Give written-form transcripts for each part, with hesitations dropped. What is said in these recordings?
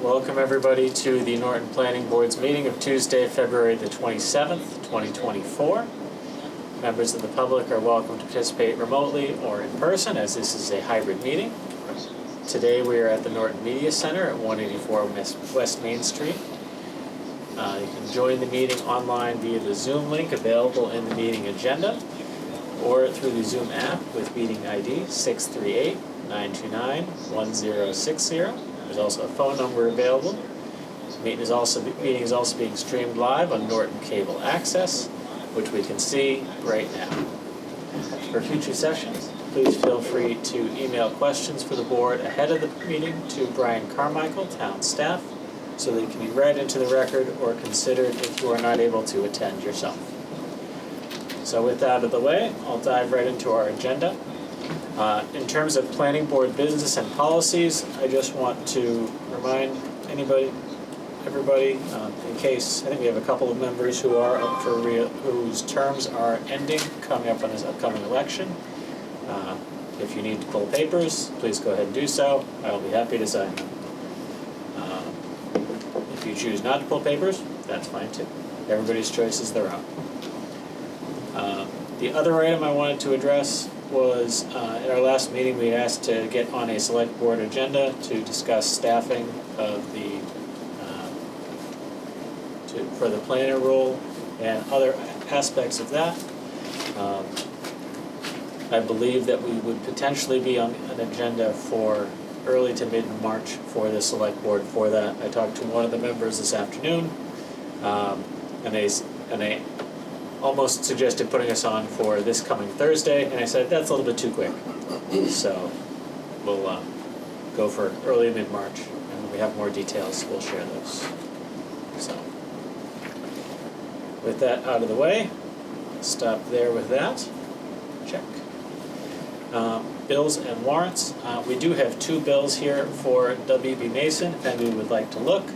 Welcome everybody to the Norton Planning Board's meeting of Tuesday, February the 27th, 2024. Members of the public are welcome to participate remotely or in person, as this is a hybrid meeting. Today we are at the Norton Media Center at 184 West Main Street. You can join the meeting online via the Zoom link available in the meeting agenda or through the Zoom app with meeting ID 638-929-1060. There's also a phone number available. The meeting is also being streamed live on Norton Cable Access, which we can see right now. For future sessions, please feel free to email questions for the board ahead of the meeting to Brian Carmichael, town staff, so they can be read into the record or considered if you are not able to attend yourself. So with that out of the way, I'll dive right into our agenda. In terms of planning board business and policies, I just want to remind everybody, in case, I think we have a couple of members who are up for whose terms are ending coming up on this upcoming election. If you need to pull papers, please go ahead and do so. I'll be happy to sign them. If you choose not to pull papers, that's fine too. Everybody's choice is their own. The other item I wanted to address was, at our last meeting, we asked to get on a select board agenda to discuss staffing of for the planner role and other aspects of that. I believe that we would potentially be on an agenda for early to mid-March for the select board for that. I talked to one of the members this afternoon, and they almost suggested putting us on for this coming Thursday, and I said that's a little bit too quick. So we'll go for early mid-March, and when we have more details, we'll share those. So with that out of the way, stop there with that. Check. Bills and warrants. We do have two bills here for WB Mason, if anybody would like to look.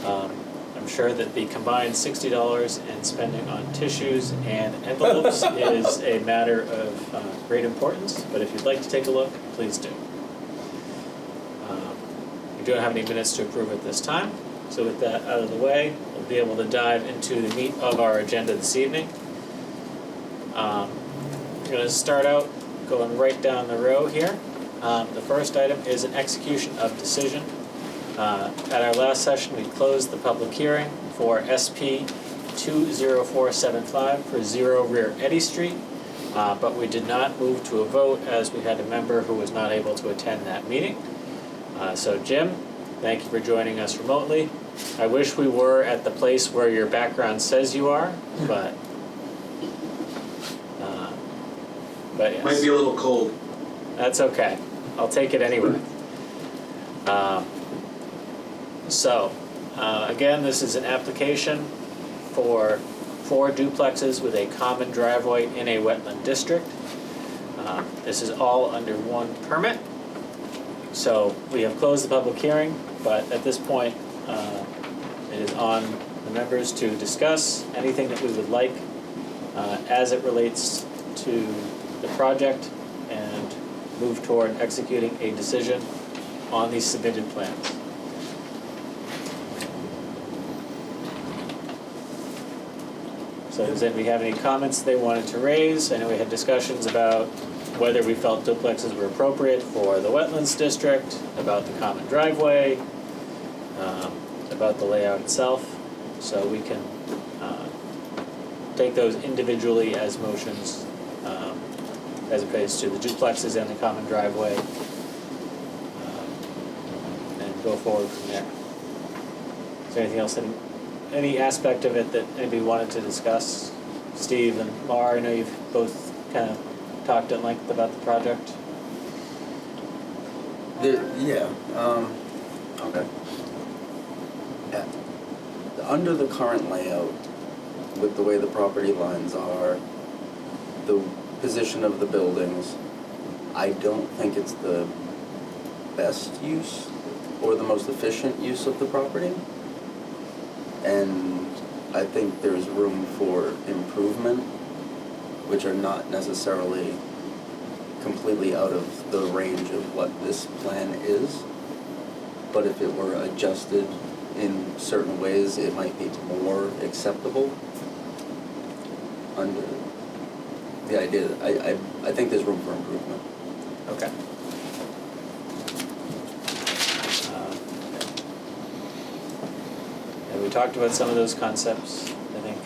I'm sure that the combined $60 in spending on tissues and envelopes is a matter of great importance, but if you'd like to take a look, please do. We don't have any minutes to approve at this time, so with that out of the way, we'll be able to dive into the meat of our agenda this evening. I'm going to start out going right down the row here. The first item is an execution of decision. At our last session, we closed the public hearing for SP 20475 for 0 Rear Eddy Street, but we did not move to a vote as we had a member who was not able to attend that meeting. So Jim, thank you for joining us remotely. I wish we were at the place where your background says you are, but yes. Might be a little cold. That's okay. I'll take it anyway. Again, this is an application for 4 duplexes with a common driveway in a wetland district. This is all under one permit. So we have closed the public hearing, but at this point, it is on the members to discuss anything that we would like as it relates to the project and move toward executing a decision on these submitted plans. So does anybody have any comments they wanted to raise? I know we had discussions about whether we felt duplexes were appropriate for the wetlands district, about the common driveway, about the layout itself. So we can take those individually as motions as opposed to the duplexes and the common driveway, and go forward from there. Is there anything else, any aspect of it that anybody wanted to discuss? Steve and Laura, I know you've both kind of talked at length about the project. Okay. Under the current layout, with the way the property lines are, the position of the buildings, I don't think it's the best use or the most efficient use of the property. And I think there's room for improvement, which are not necessarily completely out of the range of what this plan is. but if it were adjusted in certain ways, it might be more acceptable under the idea that I think there's room for improvement. Okay. And we talked about some of those concepts, I think.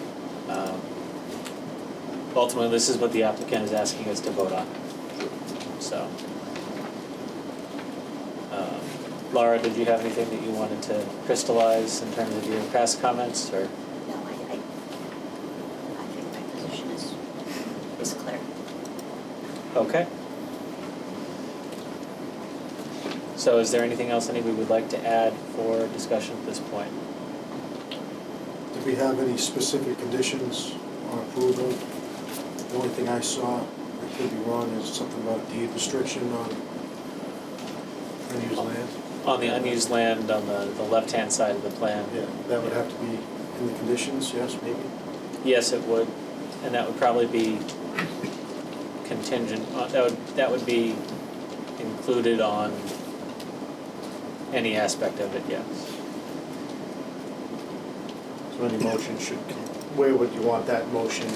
Ultimately, this is what the applicant is asking us to vote on. So, Laura, did you have anything that you wanted to crystallize in terms of your past comments, or? No, I think my position is clear. Okay. So is there anything else anybody would like to add for discussion at this point? Did we have any specific conditions on approval? The only thing I saw, I could be wrong, is something about deed restriction on unused land. On the unused land on the left-hand side of the plan? Yeah, that would have to be in the conditions, yes, maybe? Yes, it would, and that would probably be contingent, that would be included on any aspect of it, yes. So any motion should, where would you want that motion?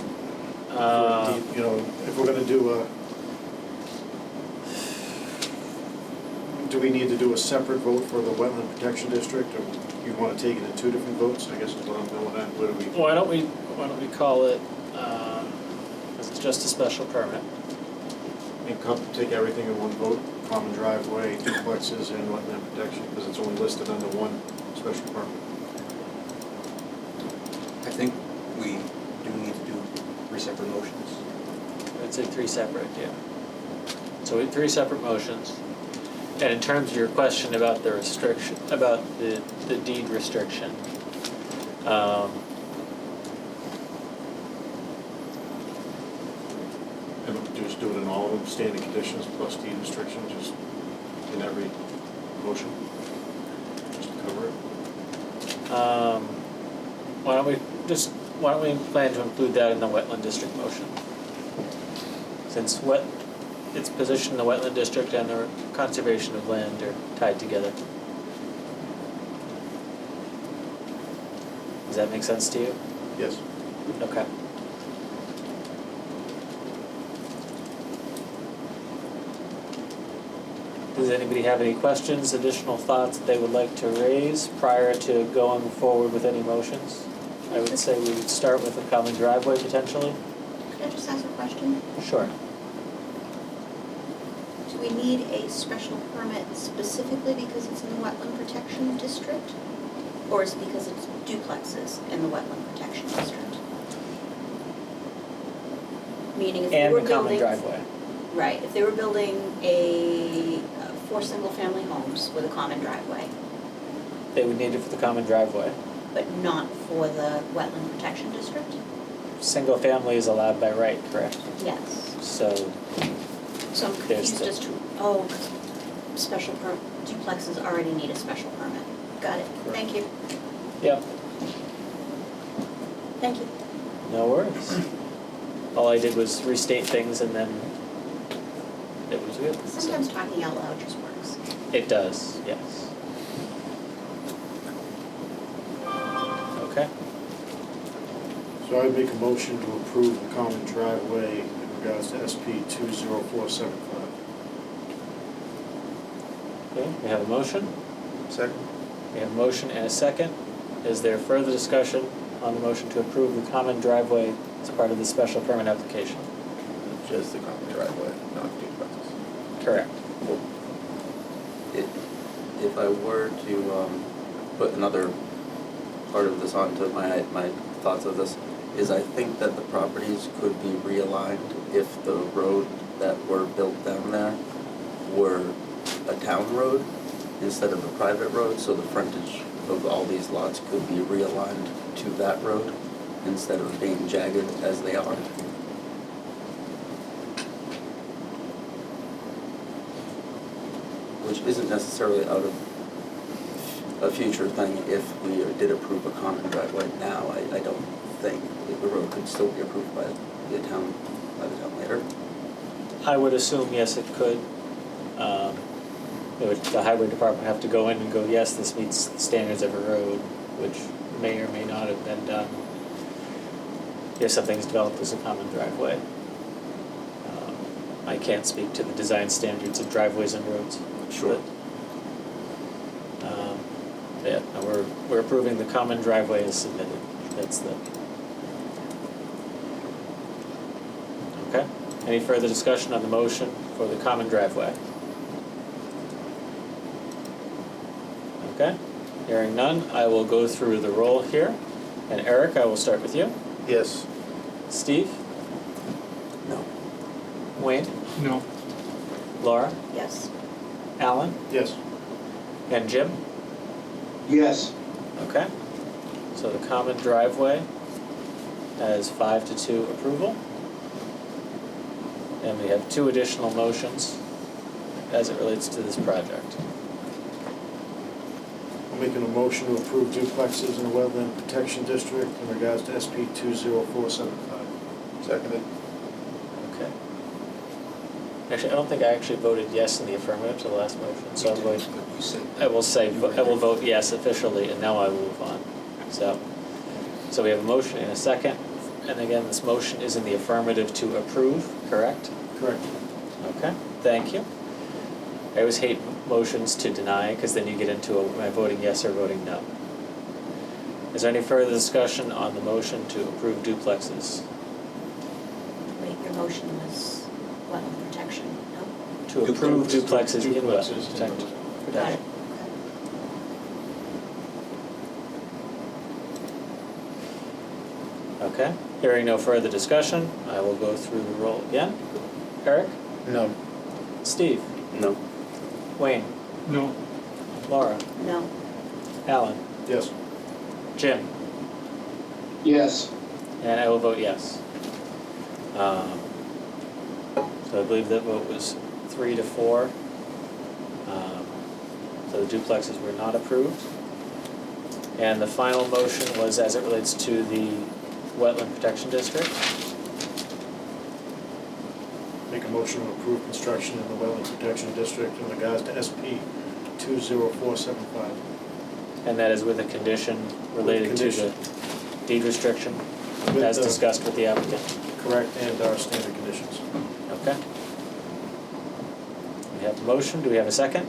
You know, if we're gonna do we need to do a separate vote for the wetland protection district, or you wanna take it in two different votes, I guess is what I'm going at, where do we? Why don't we call it, because it's just a special permit. Take everything in one vote, common driveway, duplexes, and wetland protection, because it's only listed under one special permit. I think we do need to do 3 separate motions. I'd say 3 separate, yeah. So we have 3 separate motions. And in terms of your question about the restriction, about the deed restriction, And just do it in all of them, standing conditions plus deed restriction, just in every motion, just to cover it. why don't we plan to include that in the wetland district motion? Since its position in the wetland district and the conservation of land are tied together. Does that make sense to you? Yes. Okay. Does anybody have any questions, additional thoughts that they would like to raise prior to going forward with any motions? I would say we would start with a common driveway potentially. Could I just ask a question? Sure. Do we need a special permit specifically because it's in the wetland protection district? Or is it because it's duplexes in the wetland protection district? Meaning if they were And the common building. driveway. Right, if they were building 4 single-family homes with a common driveway, They would need it for the common driveway. but not for the wetland protection district? Single family is allowed by right, correct? Yes. So, So I'm There's confused the- as to, duplexes already need a special permit. Got it, thank you, yeah, thank you. no worries. All I did was restate things and then it was good. So- Sometimes talking out loud just works. It does, yes. Okay, So I'd make a motion to approve the common driveway in regards to SP 20475. okay, we have a motion, Second? we have a motion and a second. Is there further discussion on the motion to approve the common driveway as part of the special permit application? Just the common driveway, not duplexes. Correct. If I were to put another part of this onto my thoughts of this, is I think that the properties could be realigned if the road that were built down there were a town road instead of a private road, so the frontage of all these lots could be realigned to that road instead of being jagged as they are. Which isn't necessarily out of a future thing if we did approve a common driveway now. I don't think the road could still be approved by the town later. I would assume, yes, it could. the highway department have to go in and go, yes, this meets the standards of a road, which may or may not have been done if something's developed as a common driveway. I can't speak to the design standards of driveways and roads. Sure. But, yeah, no, we're approving the common driveway as submitted. That's the. Okay, any further discussion on the motion for the common driveway? Okay, hearing none, I will go through the roll here. And Eric, I will start with you. Yes. Steve? No. Wayne? No. Laura? Yes. Alan? Yes. And Jim? Yes. Okay. So the common driveway has 5-2 approval. And we have 2 additional motions as it relates to this project. I'm making a motion to approve duplexes in the Wetland Protection District in regards to SP 20475. Seconded. Okay. Actually, I don't think I actually voted yes in the affirmative to the last motion, so I'm going, But you said. I will vote yes officially, and now I will move on. So we have a motion and a second, and again, this motion is in the affirmative to approve, correct? Correct. Okay, thank you. I always hate motions to deny, because then you get into am I voting yes or voting no. Is there any further discussion on the motion to approve duplexes? Wait, your motion was wetland protection, no? To approve duplexes in Duplexes wetland in protection. wetland. Got it. Okay, hearing no further discussion, I will go through the roll again. Eric? No. Steve? No. Wayne? No. Laura? No. Alan? Yes. Jim? Yes. And I will vote yes. So I believe that vote was 3-4. So the duplexes were not approved. And the final motion was as it relates to the Wetland Protection District. Make a motion to approve construction in the Wetland Protection District in regards to SP 20475. And that is with a condition related to the deed restriction With as the- discussed with the applicant. Correct, and our standard conditions. Okay. We have a motion, do we have a second?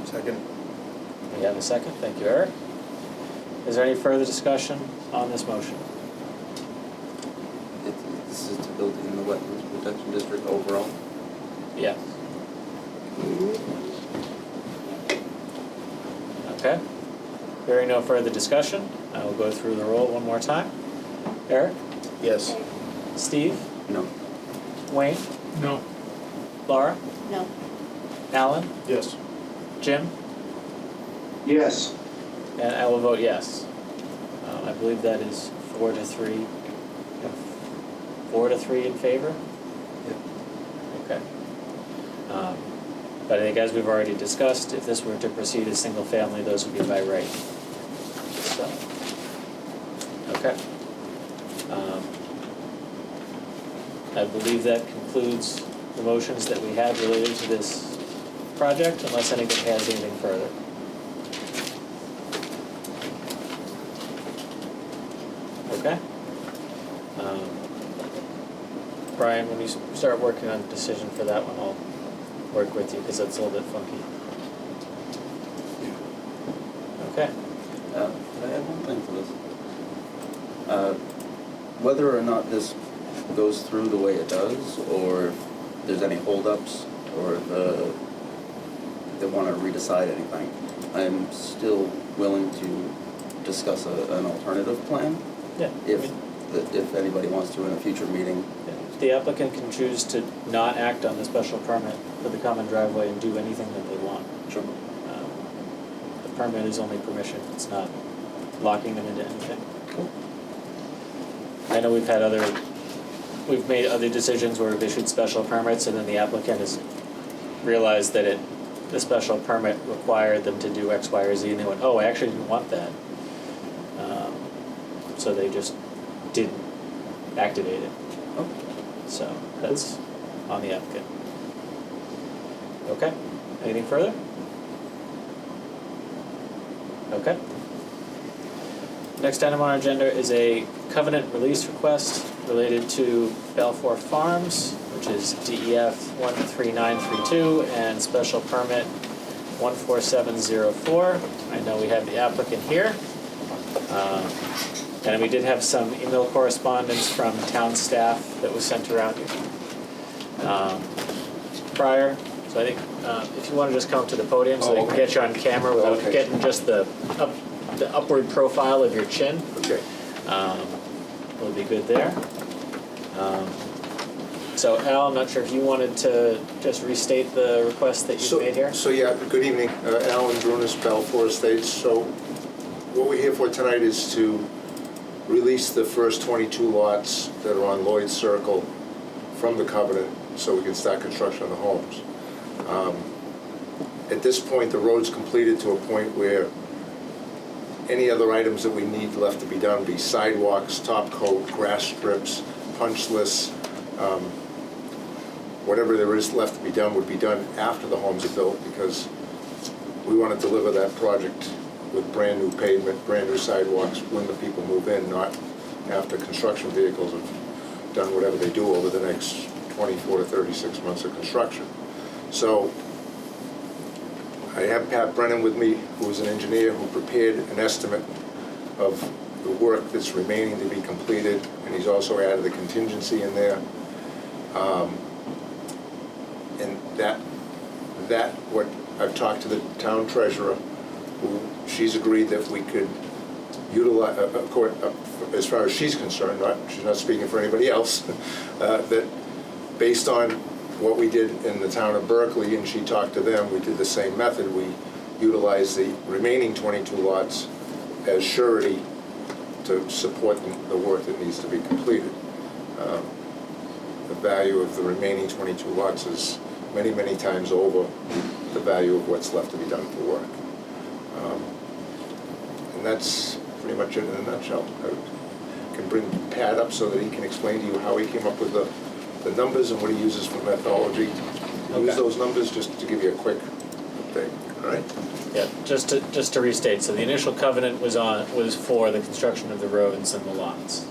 Second. We have a second, thank you, Eric. Is there any further discussion on this motion? This is to build in the Wetlands Protection District overall. Yes. Okay. Hearing no further discussion, I will go through the roll one more time. Eric? Yes. Steve? No. Wayne? No. Laura? No. Alan? Yes. Jim? Yes. And I will vote yes. I believe that is 4-3. 4-3 in favor? Okay. But I think as we've already discussed, if this were to proceed as single family, those would be by right. So, okay. I believe that concludes the motions that we had related to this project, unless anybody has anything further. Okay. Brian, when you start working on a decision for that one, I'll work with you, because that's a little bit funky. Okay. Could I add one thing to this? Whether or not this goes through the way it does, or if there's any holdups, or they want to redecide anything, I'm still willing to discuss an alternative plan Yeah. if anybody wants to in a future meeting. The applicant can choose to not act on the special permit for the common driveway and do anything that they want. Sure. The permit is only permission, it's not locking them into anything. Cool. I know we've made other decisions where we've issued special permits, and then the applicant has realized that the special permit required them to do X, Y, or Z, and they went, oh, I actually didn't want that. So they just didn't activate it. Oh. So that's on the applicant. Okay? Anything further? Okay. Next item on our agenda is a covenant release request related to Balfour Farms, which is DEF 13932 and special permit 14704. I know we have the applicant here. And we did have some email correspondence from town staff that was sent around prior. So I think if you want to just come up to the podium so they can get you on camera without getting just the upward profile of your chin. Okay. Will be good there. So Al, I'm not sure if you wanted to just restate the request that you made here? So yeah, good evening, Alan Brunis, Balfour Estates. So what we're here for tonight is to release the first 22 lots that are on Lloyd Circle from the covenant so we can start construction of the homes. At this point, the road's completed to a point where any other items that we need left to be done, be sidewalks, top coat, grass strips, punch lists, whatever there is left to be done would be done after the homes are built, because we want to deliver that project with brand new pavement, brand new sidewalks when the people move in, not after construction vehicles have done whatever they do over the next 24 to 36 months of construction. So I have Pat Brennan with me, who is an engineer who prepared an estimate of the work that's remaining to be completed, and he's also added a contingency in there. And that what I've talked to the town treasurer, who she's agreed that we could utilize, as far as she's concerned, she's not speaking for anybody else, that based on what we did in the town of Berkeley, and she talked to them, we did the same method. We utilized the remaining 22 lots as surety to support the work that needs to be completed. The value of the remaining 22 lots is many, many times over the value of what's left to be done for work. And that's pretty much it in a nutshell. I can bring Pat up so that he can explain to you how he came up with the numbers and what he uses for methodology. Use those numbers just to give you a quick update, all right? Yeah, just to restate, so the initial covenant was for the construction of the roads and the lots.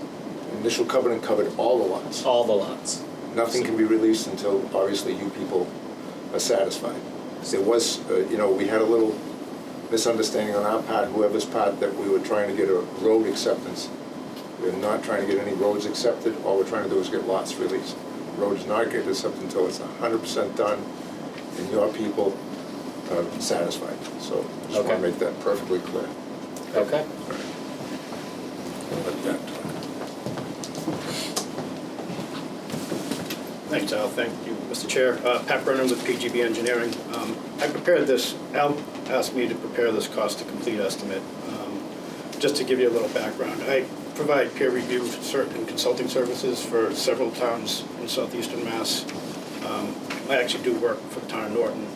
The initial covenant covered all the lots. All the lots. Nothing can be released until, obviously, you people are satisfied. There was, we had a little misunderstanding on our part, whoever's part, that we were trying to get a road acceptance. We're not trying to get any roads accepted. All we're trying to do is get lots released. Roads not get accepted until it's 100% done and your people are satisfied. So I just want to make that perfectly clear. Okay. Let that talk. Thanks, Al. Thank you, Mr. Chair. Pat Brennan with PGB Engineering. I prepared this, Al asked me to prepare this cost to complete estimate. Just to give you a little background, I provide peer review certain consulting services for several towns in southeastern Mass. I actually do work for the town of Norton.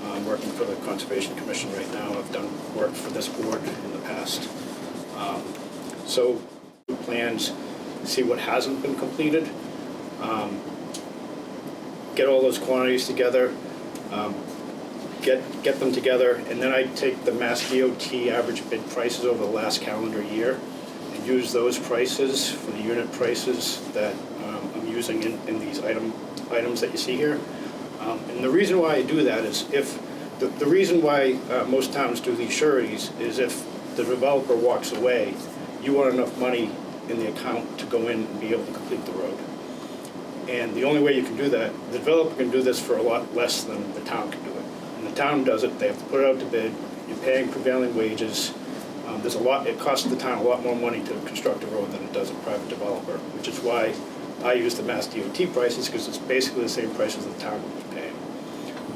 I'm working for the Conservation Commission right now. I've done work for this board in the past. So plans, see what hasn't been completed. Get all those quantities together, get them together, and then I take the Mass DOT average bid prices over the last calendar year and use those prices for the unit prices that I'm using in these items that you see here. And the reason why I do that is if the reason why most towns do these sureties is if the developer walks away, you want enough money in the account to go in and be able to complete the road. And the only way you can do that, the developer can do this for a lot less than the town can do it. And the town does it, they have to put it out to bid, you're paying prevailing wages. It costs the town a lot more money to construct a road than it does a private developer, which is why I use the Mass DOT prices, because it's basically the same prices the town was paying.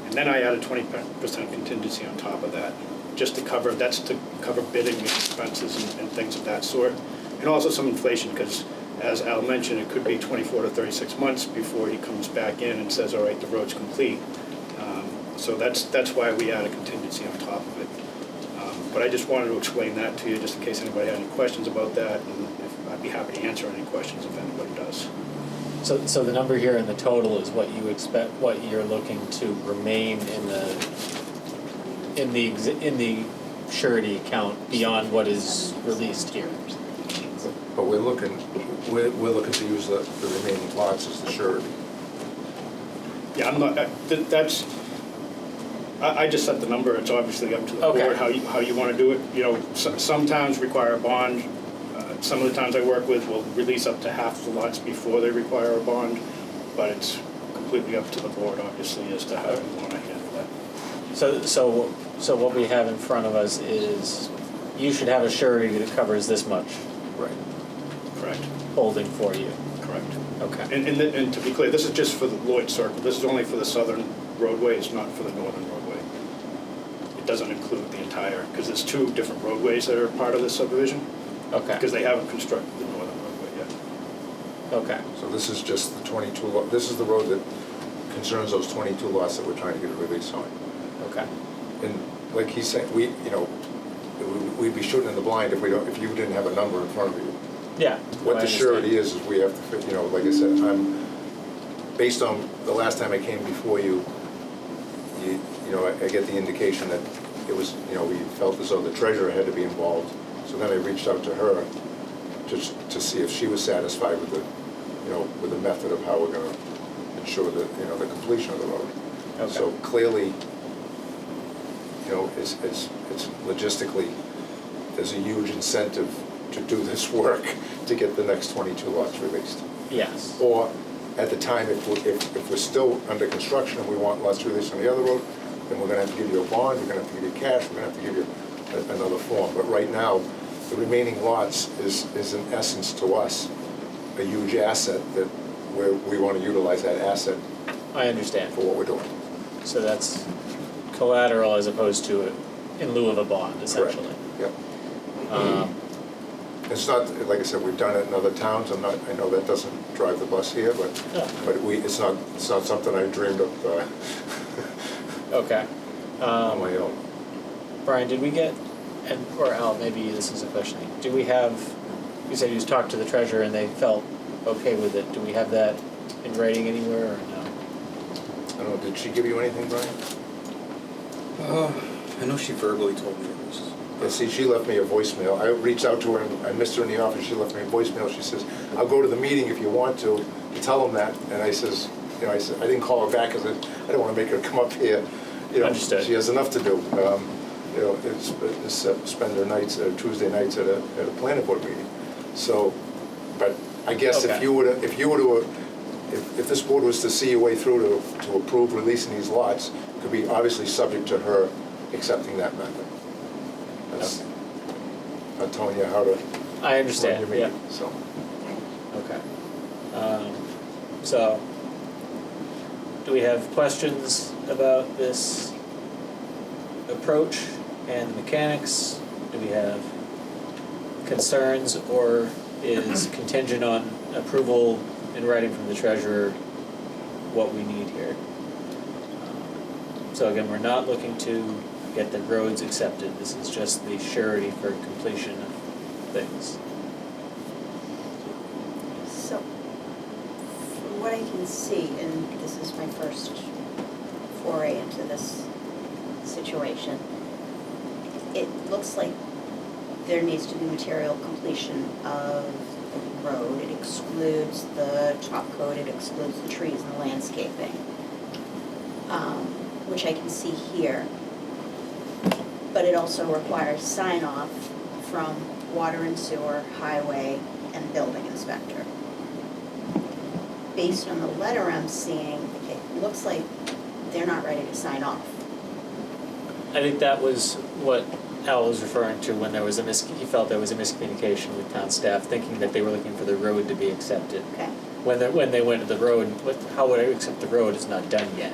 And then I add a 20% contingency on top of that, just to cover bidding expenses and things of that sort. And also some inflation, because as Al mentioned, it could be 24 to 36 months before he comes back in and says, all right, the road's complete. So that's why we add a contingency on top of it. But I just wanted to explain that to you, just in case anybody had any questions about that, and I'd be happy to answer any questions if anybody does. So the number here in the total is what you expect, what you're looking to remain in the surety account beyond what is released here. But we're looking to use the remaining lots as the surety. Yeah, I'm not, that's, I just set the number, it's obviously up to the Okay. board how you want to do it. You know, some towns require a bond. Some of the towns I work with will release up to half the lots before they require a bond, but it's completely up to the board, obviously, as to how you want to handle that. So what we have in front of us is, you should have a surety that covers this much Right. Correct, holding for you. correct. Okay. And to be clear, this is just for the Lloyd Circle. This is only for the southern roadway, it's not for the northern roadway. It doesn't include the entire, because there's two different roadways that are part of this subdivision, Okay. because they haven't constructed the northern roadway yet. Okay. So this is just the 22 lot, this is the road that concerns those 22 lots that we're trying to get a release on. Okay. And like he said, we'd be shooting in the blind if you didn't have a number in front of you. Yeah. What I the surety understand. is we have to fit, like I said, based on the last time I came before you, I get the indication that it was, we felt as though the treasurer had to be involved. So then I reached out to her to see if she was satisfied with with the method of how we're gonna ensure that, the completion of the road. Okay. So clearly, it's logistically, there's a huge incentive to do this work to get the next 22 lots released. Yes. Or at the time, if we're still under construction and we want lots released on the other road, then we're gonna have to give you a bond, we're gonna have to give you cash, we're gonna have to give you another form. But right now, the remaining lots is in essence to us a huge asset that we wanna utilize that asset I understand. for what we're doing. So that's collateral as opposed to in lieu of a bond, essentially. Yep. Um, It's not, like I said, we've done it in other towns, I know that doesn't drive the bus here, but Yeah. it's not something I dreamed of Okay. on my own. Brian, did we get, or Al, maybe this is a question, do we have, you said you talked to the treasurer and they felt okay with it, do we have that in writing anywhere or no? I don't know, did she give you anything, Brian? I know she verbally told me it was. Yeah, see, she left me a voicemail. I reached out to her, and I missed her in the office. She left me a voicemail. She says, "I'll go to the meeting if you want to tell them that." And I said, I didn't call her back because I don't want to make her come up here. Understood. She has enough to do. It's spend her nights, Tuesday nights at a planning board meeting. So, but I guess Okay. if this board was to see a way through to approve releasing these lots, it could be obviously subject to her accepting that method. That's not telling you how to I run understand, your yeah, meeting, so. okay. So, do we have questions about this approach and mechanics? Do we have concerns, or is contingent on approval in writing from the treasurer what we need here? So again, we're not looking to get the roads accepted, this is just the surety for completion of things. So, from what I can see, and this is my first foray into this situation, it looks like there needs to be material completion of the road. It excludes the top coat, it excludes the trees and the landscaping, which I can see here. But it also requires sign-off from water and sewer, highway, and building inspector. Based on the letter I'm seeing, it looks like they're not ready to sign off. I think that was what Al was referring to when there was he felt there was a miscommunication with town staff, thinking that they were looking for the road to be accepted. Okay. When they went to the road, how would I accept the road is not done yet.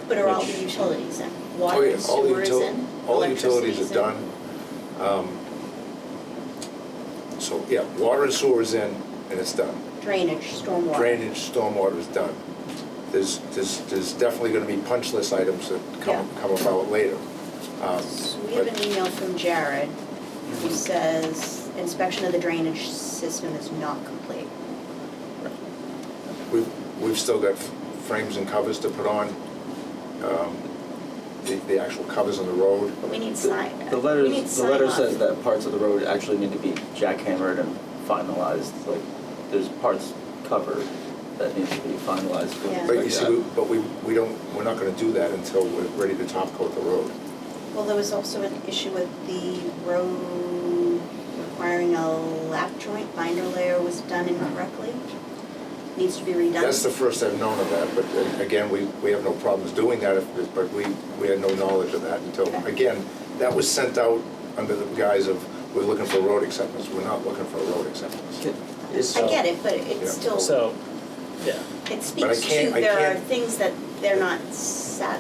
But are all Which- the utilities in? Oh, Water yeah, and sewer is in? all the Electricity utilities is are in? done. So, yeah, water and sewer is in, and it's done. Drainage, stormwater? Drainage, stormwater is done. There's definitely gonna be punch list items that come about later. So we have an email from Jared who says inspection of the drainage system is not complete. We we've still got frames and covers to put on, the actual covers on the road. But we need sign. The we letter, need the letter sign-off. says that parts of the road actually need to be jackhammered and finalized, like, there's parts covered that need to be finalized. Yeah. But you see, we're not gonna do that until we're ready to top coat the road. Well, there was also an issue with the road requiring a lap joint binder layer was done incorrectly. Needs to be redone. That's the first I've known of that, but again, we have no problems doing that, but we had no knowledge of that until, again, that was sent out under the guise of, we're looking for road acceptance, we're not looking for a road acceptance. I get it, but Yeah. it's still, So, yeah, it speaks to, I there are can't- things that they're not sat.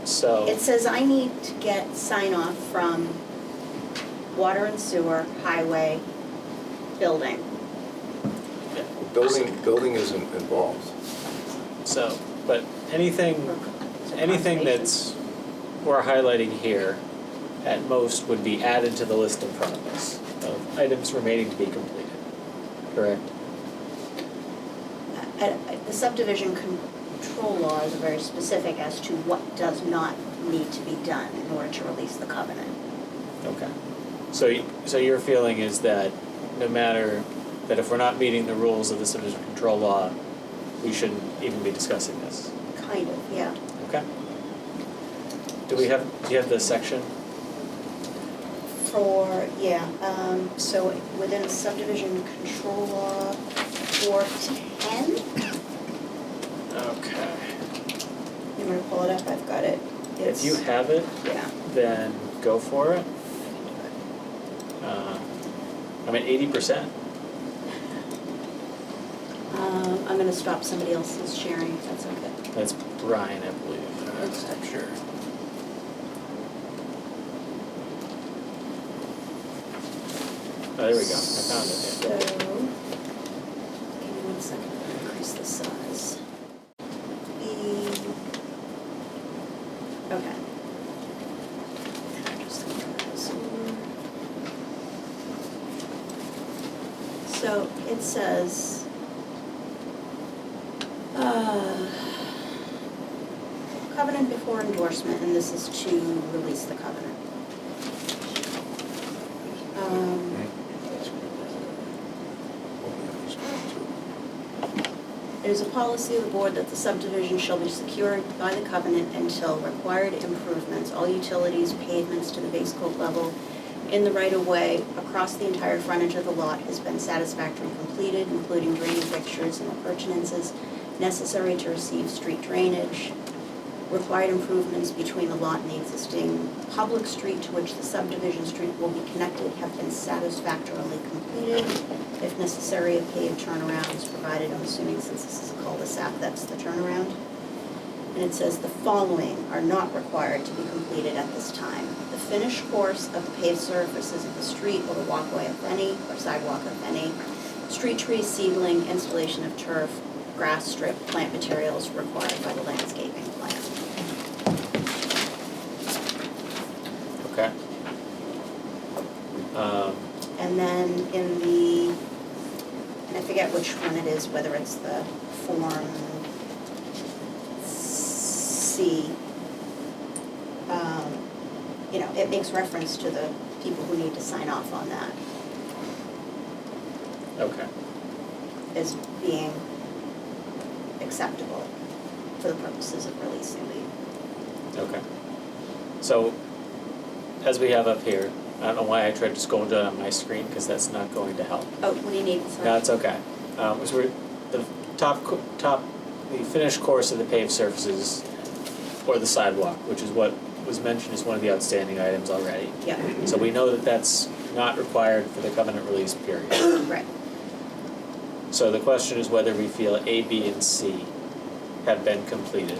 so, It says I need to get sign off from water and sewer, highway, building. Building isn't involved. so, but anything that's we're highlighting here, at most would be added to the list in front of us of items remaining to be completed, correct? The subdivision control laws are very specific as to what does not need to be done in order to release the covenant. Okay. So your feeling is that no matter, that if we're not meeting the rules of the subdivision control law, we shouldn't even be discussing this? Kind of, yeah. Okay. Do you have the section? So within subdivision control law 410, Okay. you want to pull it up? I've got it. If you have it, Yeah. then go for it. 80%. I'm going to stop somebody else's sharing, if that's okay. That's Brian, I believe. I'm sure. Oh, there we go. I found it. So, give me 1 second, I'm gonna increase the size. Okay. Just gonna try this over. So, it says, covenant before endorsement, and this is to release the covenant. It is a policy of the board that the subdivision shall be secured by the covenant until required improvements, all utilities, pavements to the base coat level in the right-of-way across the entire frontage of the lot has been satisfactorily completed, including drainage fixtures and appurtenances necessary to receive street drainage. Required improvements between the lot and the existing public street to which the subdivision street will be connected have been satisfactorily completed. If necessary, a paved turnaround is provided. I'm assuming since this is a cul-de-sac, that's the turnaround. And it says the following are not required to be completed at this time. The finished course of the paved surfaces of the street or the walkway, if any, or sidewalk, if any, street trees, seedling, installation of turf, grass strip, plant materials required by the landscaping plan. Okay. And then in the, and I forget which one it is, whether it's the Form C, it makes reference to the people who need to sign off on that Okay. as being acceptable for the purposes of releasing the. Okay. So, as we have up here, I don't know why I tried to scroll down on my screen, because that's not going to help. Oh, what do you need? Sorry. No, it's okay. So we're, the the finished course of the paved surfaces, or the sidewalk, which is what was mentioned as one of the outstanding items already. Yeah, So we know that that's not required for the covenant release period. right. So the question is whether we feel A, B, and C have been completed.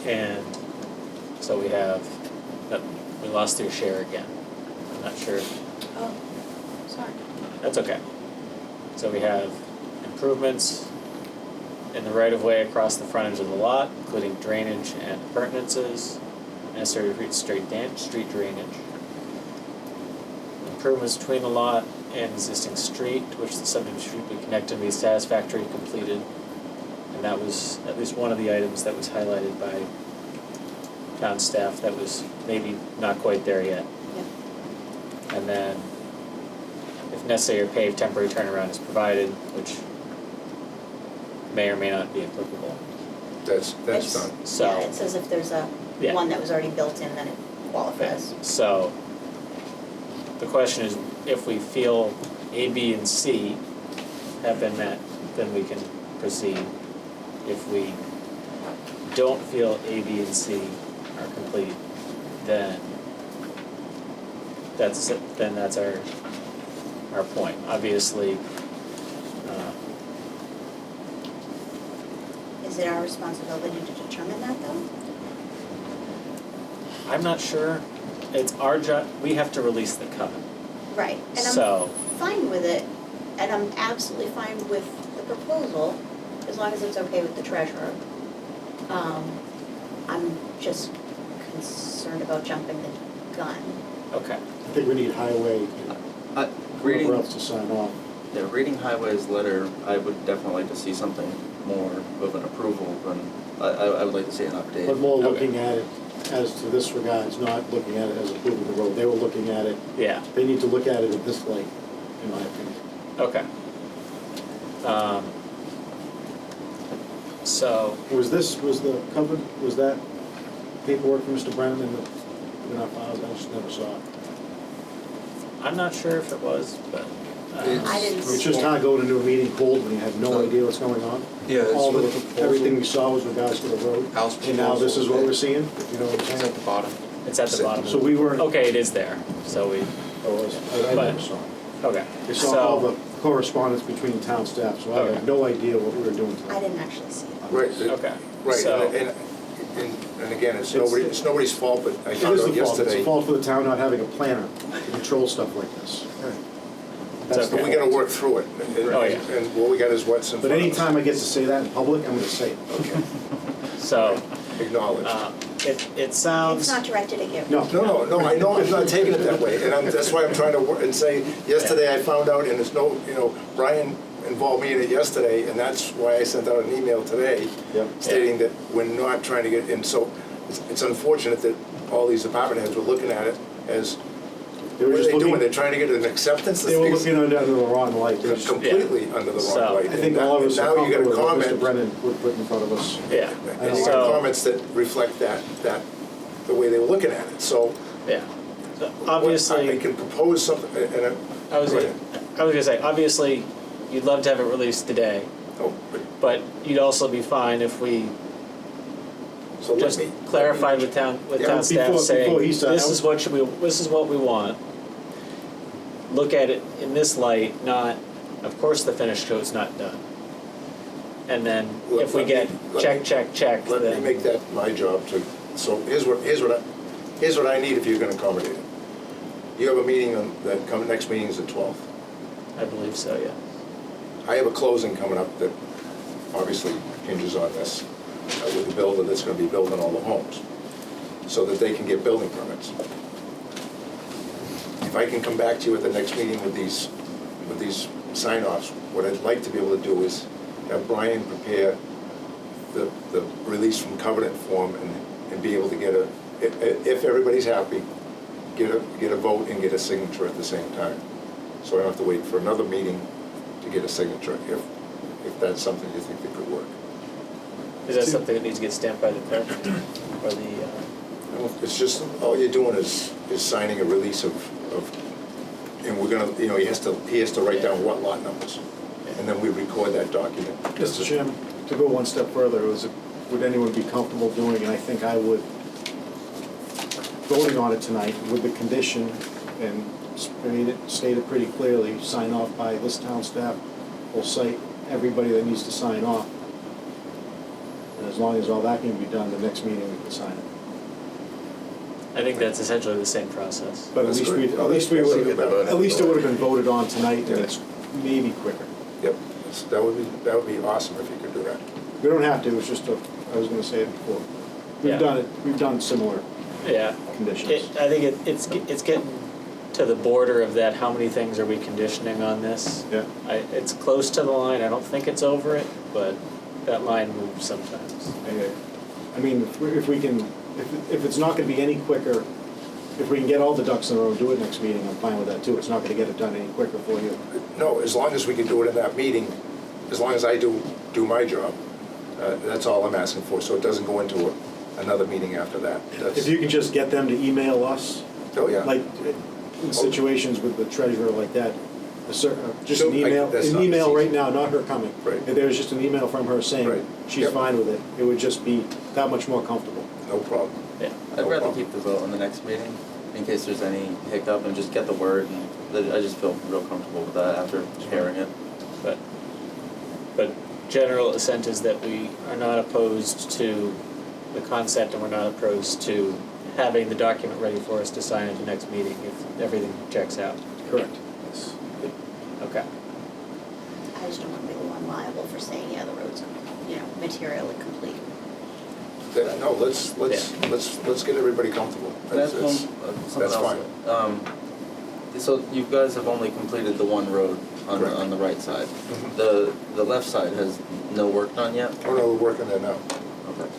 And so we have, we lost your share again. I'm not sure. Oh, sorry. That's okay. So we have improvements in the right-of-way across the frontage of the lot, including drainage and appurtenances, necessary to reach street drainage. improvements between the lot and existing street, to which the subdivision should be connected and be satisfactorily completed. And that was at least one of the items that was highlighted by town staff that was maybe not quite there yet. Yeah. And then, if necessary, a paved temporary turnaround is provided, which may or may not be applicable. That's It's- done. So- Yeah, it says if there's Yeah. one that was already built in, then it qualifies. So, the question is, if we feel A, B, and C have been met, then we can proceed. If we don't feel A, B, and C are complete, then that's our point. Obviously, Is it our responsibility to determine that though? I'm not sure. It's our job, we have to release the covenant. Right, and So- I'm fine with it, and I'm absolutely fine with the proposal, as long as it's okay with the treasurer. I'm just concerned about jumping the gun. Okay. I think we need highway and Reading, whoever else to sign off. yeah, reading Highway's letter, I would definitely like to see something more of an approval than, I would like to see an update. But more looking at it as to this regards, not looking at it as approving the road. They were looking at it, Yeah, they need to look at it in this light, in my opinion. okay. So, Was the covered, was that paperwork from Mr. Brennan in our files? I just never saw it. I'm not sure if it was, but, I didn't It's see just it. hard going into a meeting cold when you have no idea what's going on. Yeah, it's All with the, the proposal. everything we saw was regards to the road. House And now this is what we're seeing, if you know what I'm It's at saying? the bottom. it's at the bottom. So we weren't, Okay, it is there, so we, I never But- saw it. okay. I saw all So, the correspondence between town staff, so I Okay. had no idea what we were doing I tonight. didn't actually see it. Right, okay, right, so, and again, it's nobody's fault, but I It found is out the fault, it's yesterday. the fault for the town not having a planner to control stuff like this. That's the But we fault. gotta work through it, and, Oh, yeah. and what we got is what's in But front of us. anytime I get to say that in public, I'm gonna say it. Okay, so, acknowledge. it It's sounds, not directed at you. No. No, I know I'm not taking it that way, and that's why I'm trying to work and say, yesterday I found out, and there's no, Brian involved me in it yesterday, and that's why I sent out an email today Yep. stating that we're not trying to get, and so it's unfortunate that all these department heads were looking at it as, They were what are just they doing? looking, They're trying to get an acceptance? they were looking under the wrong light. They They're just- completely under the So- wrong light. I think all of us are And now you comfortable got a with what Mr. comment, Brennan would put in front of us. yeah, and you got so, comments that reflect that, the way they were looking at it, so. yeah. So, I obviously, can propose something, and I was go gonna, ahead. I was gonna say, obviously, you'd love to have it released today, Oh, but you'd also be fine if we so let just me. clarified with town Yeah, staff before saying, he said- this is what we want. Look at it in this light, not, of course the finished coat's not done. And then if we get check, Let me then, make that my job to, so here's what I need if you're gonna accommodate it. You have a meeting on, next meeting is the 12th. I believe so, yeah. I have a closing coming up that obviously hinges on this, with the builder that's gonna be building all the homes, so that they can get building permits. If I can come back to you at the next meeting with these sign-offs, what I'd like to be able to do is have Brian prepare the release from covenant form and be able to get if everybody's happy, get a vote and get a signature at the same time. So I don't have to wait for another meeting to get a signature, if that's something you think that could work. Is that something that needs to get stamped by the clerk or the, It's just, all you're doing is signing a release of, and we're gonna, he has to write down what lot numbers, and then we record that document. Mr. Chairman, to go one step further, would anyone be comfortable doing, and I think I would, voting on it tonight with the condition and stated pretty clearly, sign off by this town staff, will cite everybody that needs to sign off. And as long as all that can be done, the next meeting we can sign it. I think that's essentially the same process. But at That's least good. we, at least we That's would good. have, at least it would have been voted on tonight, and Yeah. it's maybe quicker. Yep, that would be awesome if you could do that. We don't have to, it's just I was gonna say it before. Yeah. We've done similar Yeah. conditions. I think it's getting to the border of that, how many things are we conditioning on this? Yeah. It's close to the line, I don't think it's over it, but that line moves sometimes. I mean, if we can, if it's not gonna be any quicker, if we can get all the ducks in a row, do it next meeting, I'm fine with that too. It's not gonna get it done any quicker for you. No, as long as we can do it in that meeting, as long as I do my job, that's all I'm asking for, so it doesn't go into another meeting after that. If you can just get them to email us, Oh, yeah. like in situations with the treasurer like that, just an So, email, that's not an email easy. right now, not her coming. Right. If there was just an email from her Right. saying she's Yep. fine with it, it would just be that much more comfortable. No problem. Yeah, I'd No rather problem. keep the vote on the next meeting, in case there's any hiccup, and just get the word, and I just feel real comfortable with that after hearing it. but general assent is that we are not opposed to the concept and we're not opposed to having the document ready for us to sign at the next meeting if everything checks out. Correct. Yes. Okay. I just don't want to be the one liable for saying, yeah, the road's, materially complete. No, let's get everybody comfortable. That's That's- something that's else. fine. So you guys have only completed the one road on Correct. the right side. Mhm. The left side has no work done yet? Oh, no, we're working there now. Okay.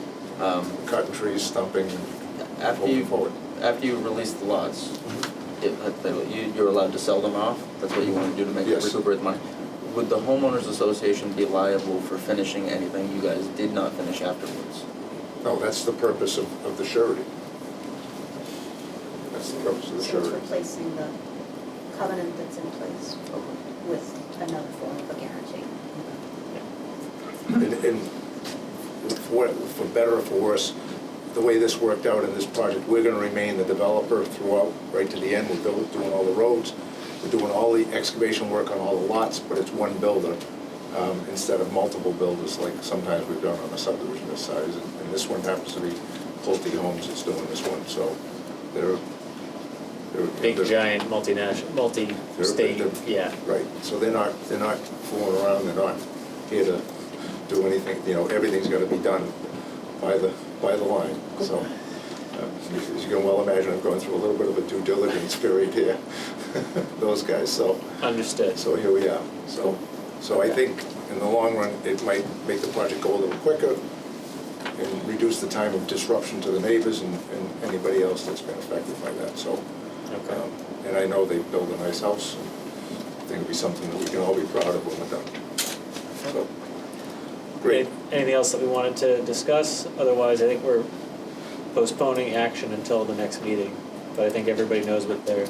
Cutting trees, stumping, After moving you, forward. after you release the lots, you're allowed to sell them off? That's what you want to do to make Yes. recuperate the money? Would the homeowners association be liable for finishing anything you guys did not finish afterwards? No, that's the purpose of the surety. That's the purpose of the So it's surety. replacing the covenant that's in place Okay. with another form of a guarantee. And for better or for worse, the way this worked out in this project, we're gonna remain the developer throughout, right to the end. We're doing all the roads, we're doing all the excavation work on all the lots, but it's one builder, instead of multiple builders like sometimes we've done on a subdivision this size. And this one happens to be Pulte Homes that's doing this one, so they're. Big, they're- giant, multinational, multi-state, They're- yeah. Right, so they're not fooling around, they're not here to do anything, everything's gotta be done by the line, so. As you can well imagine, I'm going through a little bit of a due diligence period here, those guys, so Understood. here we are. So I think in the long run, it might make the project go a little quicker and reduce the time of disruption to the neighbors and anybody else that's been affected by that, so. Okay. And I know they built a nice house, and I think it'll be something that we can all be proud of when we're done. So, great. Anything else that we wanted to discuss? Otherwise, I think we're postponing action until the next meeting. But I think everybody knows what they're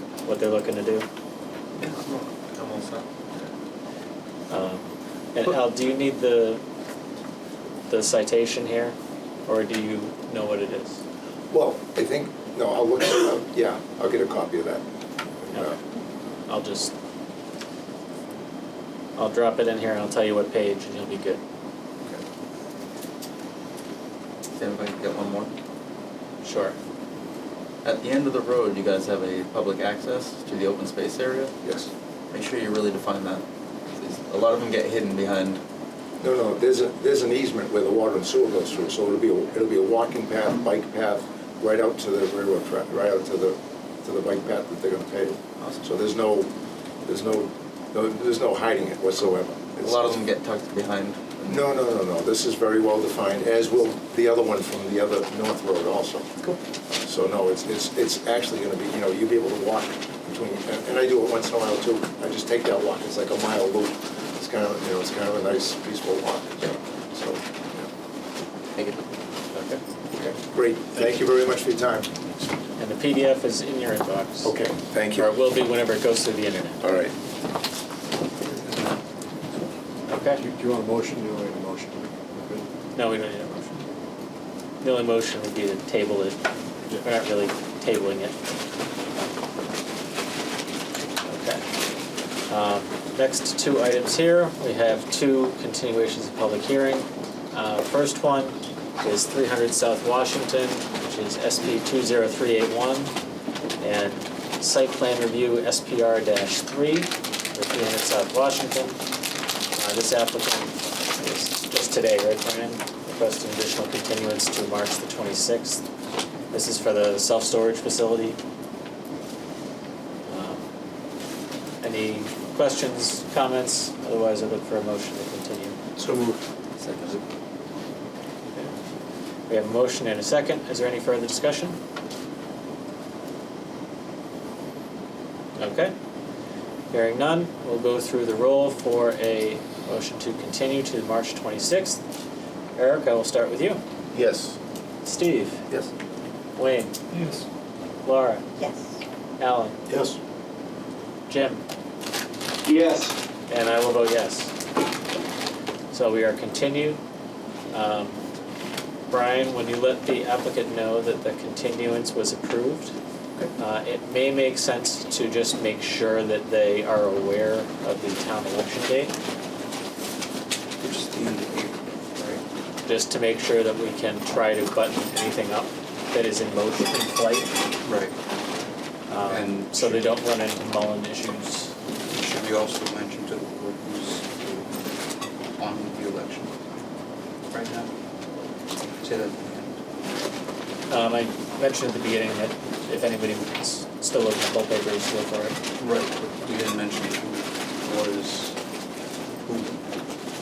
looking to do. I'm all set. And Al, do you need the citation here, or do you know what it is? Well, I think, no, I'll look, yeah, I'll get a copy of that. Okay. I'll drop it in here and I'll tell you what page and you'll be good. Stand if I can get one more. Sure. At the end of the road, you guys have a public access to the open space area? Yes. Make sure you really define that. A lot of them get hidden behind. No, there's an easement where the water and sewer goes through, so it'll be a walking path, bike path, right out to the railroad track, right out to the bike path that they're gonna pave. Awesome. So there's no hiding it whatsoever. A lot of them get tucked behind. No, this is very well defined, as will the other one from the other North Road also. Cool. So no, it's actually gonna be, you'll be able to walk between, and I do it once in a while too. I just take that walk, it's like a mile loop. It's kind of a nice peaceful walk, so, Thank you. okay, great. Thank you very much for your time. And the PDF is in your inbox. Okay, thank you. Or it will be whenever it goes through the internet. All right. Okay? Do you want a motion? You don't need a motion. Okay. No, we don't need a motion. The only motion would be to table it. We're not really tabling it. Okay. Next two items here, we have two continuations of public hearing. First one is 300 South Washington, which is SP 20381, and site plan review SPR-3 for 300 South Washington. This applicant is just today, right, Brian? Requesting additional continuance to March the 26th. This is for the self-storage facility. Any questions, comments? Otherwise, I look for a motion to continue. So moved. Second. We have a motion and a second. Is there any further discussion? Okay. Hearing none, we'll go through the roll for a motion to continue to March 26th. Eric, I will start with you. Yes. Steve, Yes. Wayne, Yes. Laura, Yes. Alan, Yes. Jim, Yes. and I will vote yes. So we are continued. Brian, when you let the applicant know that the continuance was approved, it may make sense to just make sure that they are aware of the town election date, Which is the end of April, right? just to make sure that we can try to button anything up that is in motion, in flight, Right. And so they don't run into Mullen issues. Should we also mention to the board who's on the election right now? Say that at the end. I mentioned at the beginning that if anybody is still looking at both papers, go for it. Right. We didn't mention who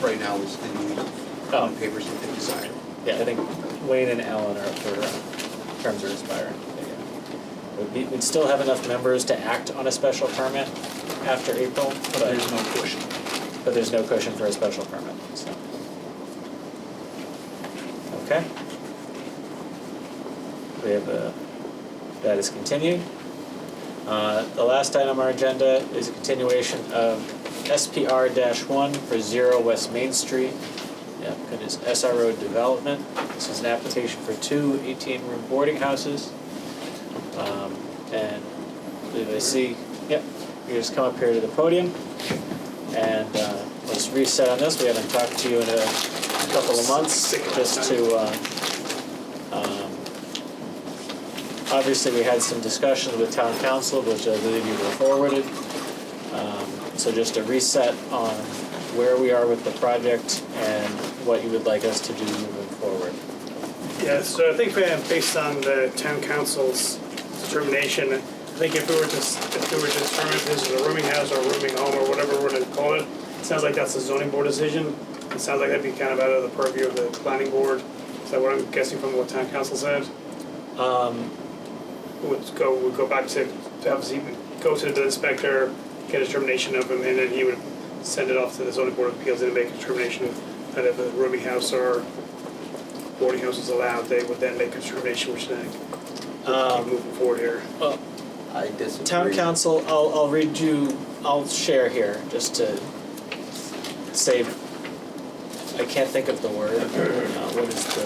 right now is in the Oh. papers that they decided. Yeah, I think Wayne and Alan are up for terms are expiring. We'd still have enough members to act on a special permit after April, But there's no cushion. but there's no cushion for a special permit, so. Okay. We have that is continued. The last item on our agenda is a continuation of SPR-1 for 0 West Main Street. The applicant is SRO Development. This is an application for 2 18-room boarding houses. And I believe I see, yep, you just come up here to the podium. And let's reset on this. We haven't talked to you in a couple of months, just to, obviously we had some discussions with town council, which I believe you were forwarded. So just a reset on where we are with the project and what you would like us to do moving forward. Yeah, so I think based on the town council's determination, I think if we were to determine if this is a rooming house or a rooming home or whatever we're gonna call it, it sounds like that's a zoning board decision. It sounds like that'd be kind of out of the purview of the planning board. Is that what I'm guessing from what town council said? Would go back to obviously go to the inspector, get a determination of him, and then he would send it off to the zoning board of appeals and make a determination that if a rooming house or boarding house is allowed, they would then make a determination which then would keep moving forward here. Well, I disagree. town council, I'll read you, I'll share here, just to say, I can't think of the word, what is the,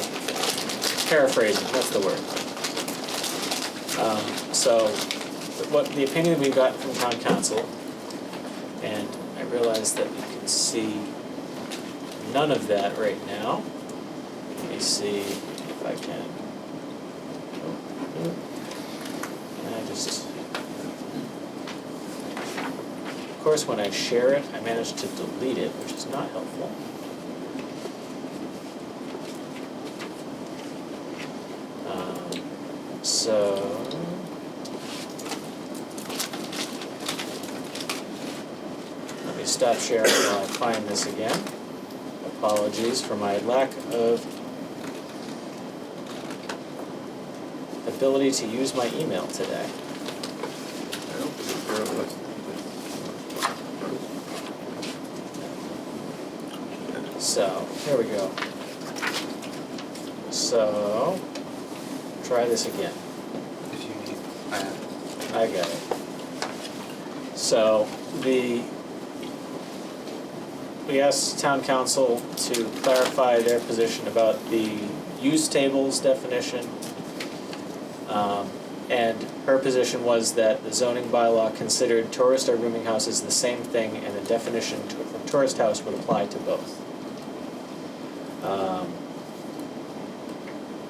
paraphrasing, that's the word. So, what the opinion we got from town council, and I realize that you can see none of that right now. Let me see if I can. And I just, of course, when I share it, I manage to delete it, which is not helpful. So let me stop sharing while I find this again. Apologies for my lack of ability to use my email today. So, here we go. So, try this again. If you need, I have it. I got it. So, we asked town council to clarify their position about the use tables definition. And her position was that the zoning bylaw considered tourist or rooming houses the same thing, and the definition for tourist house would apply to both.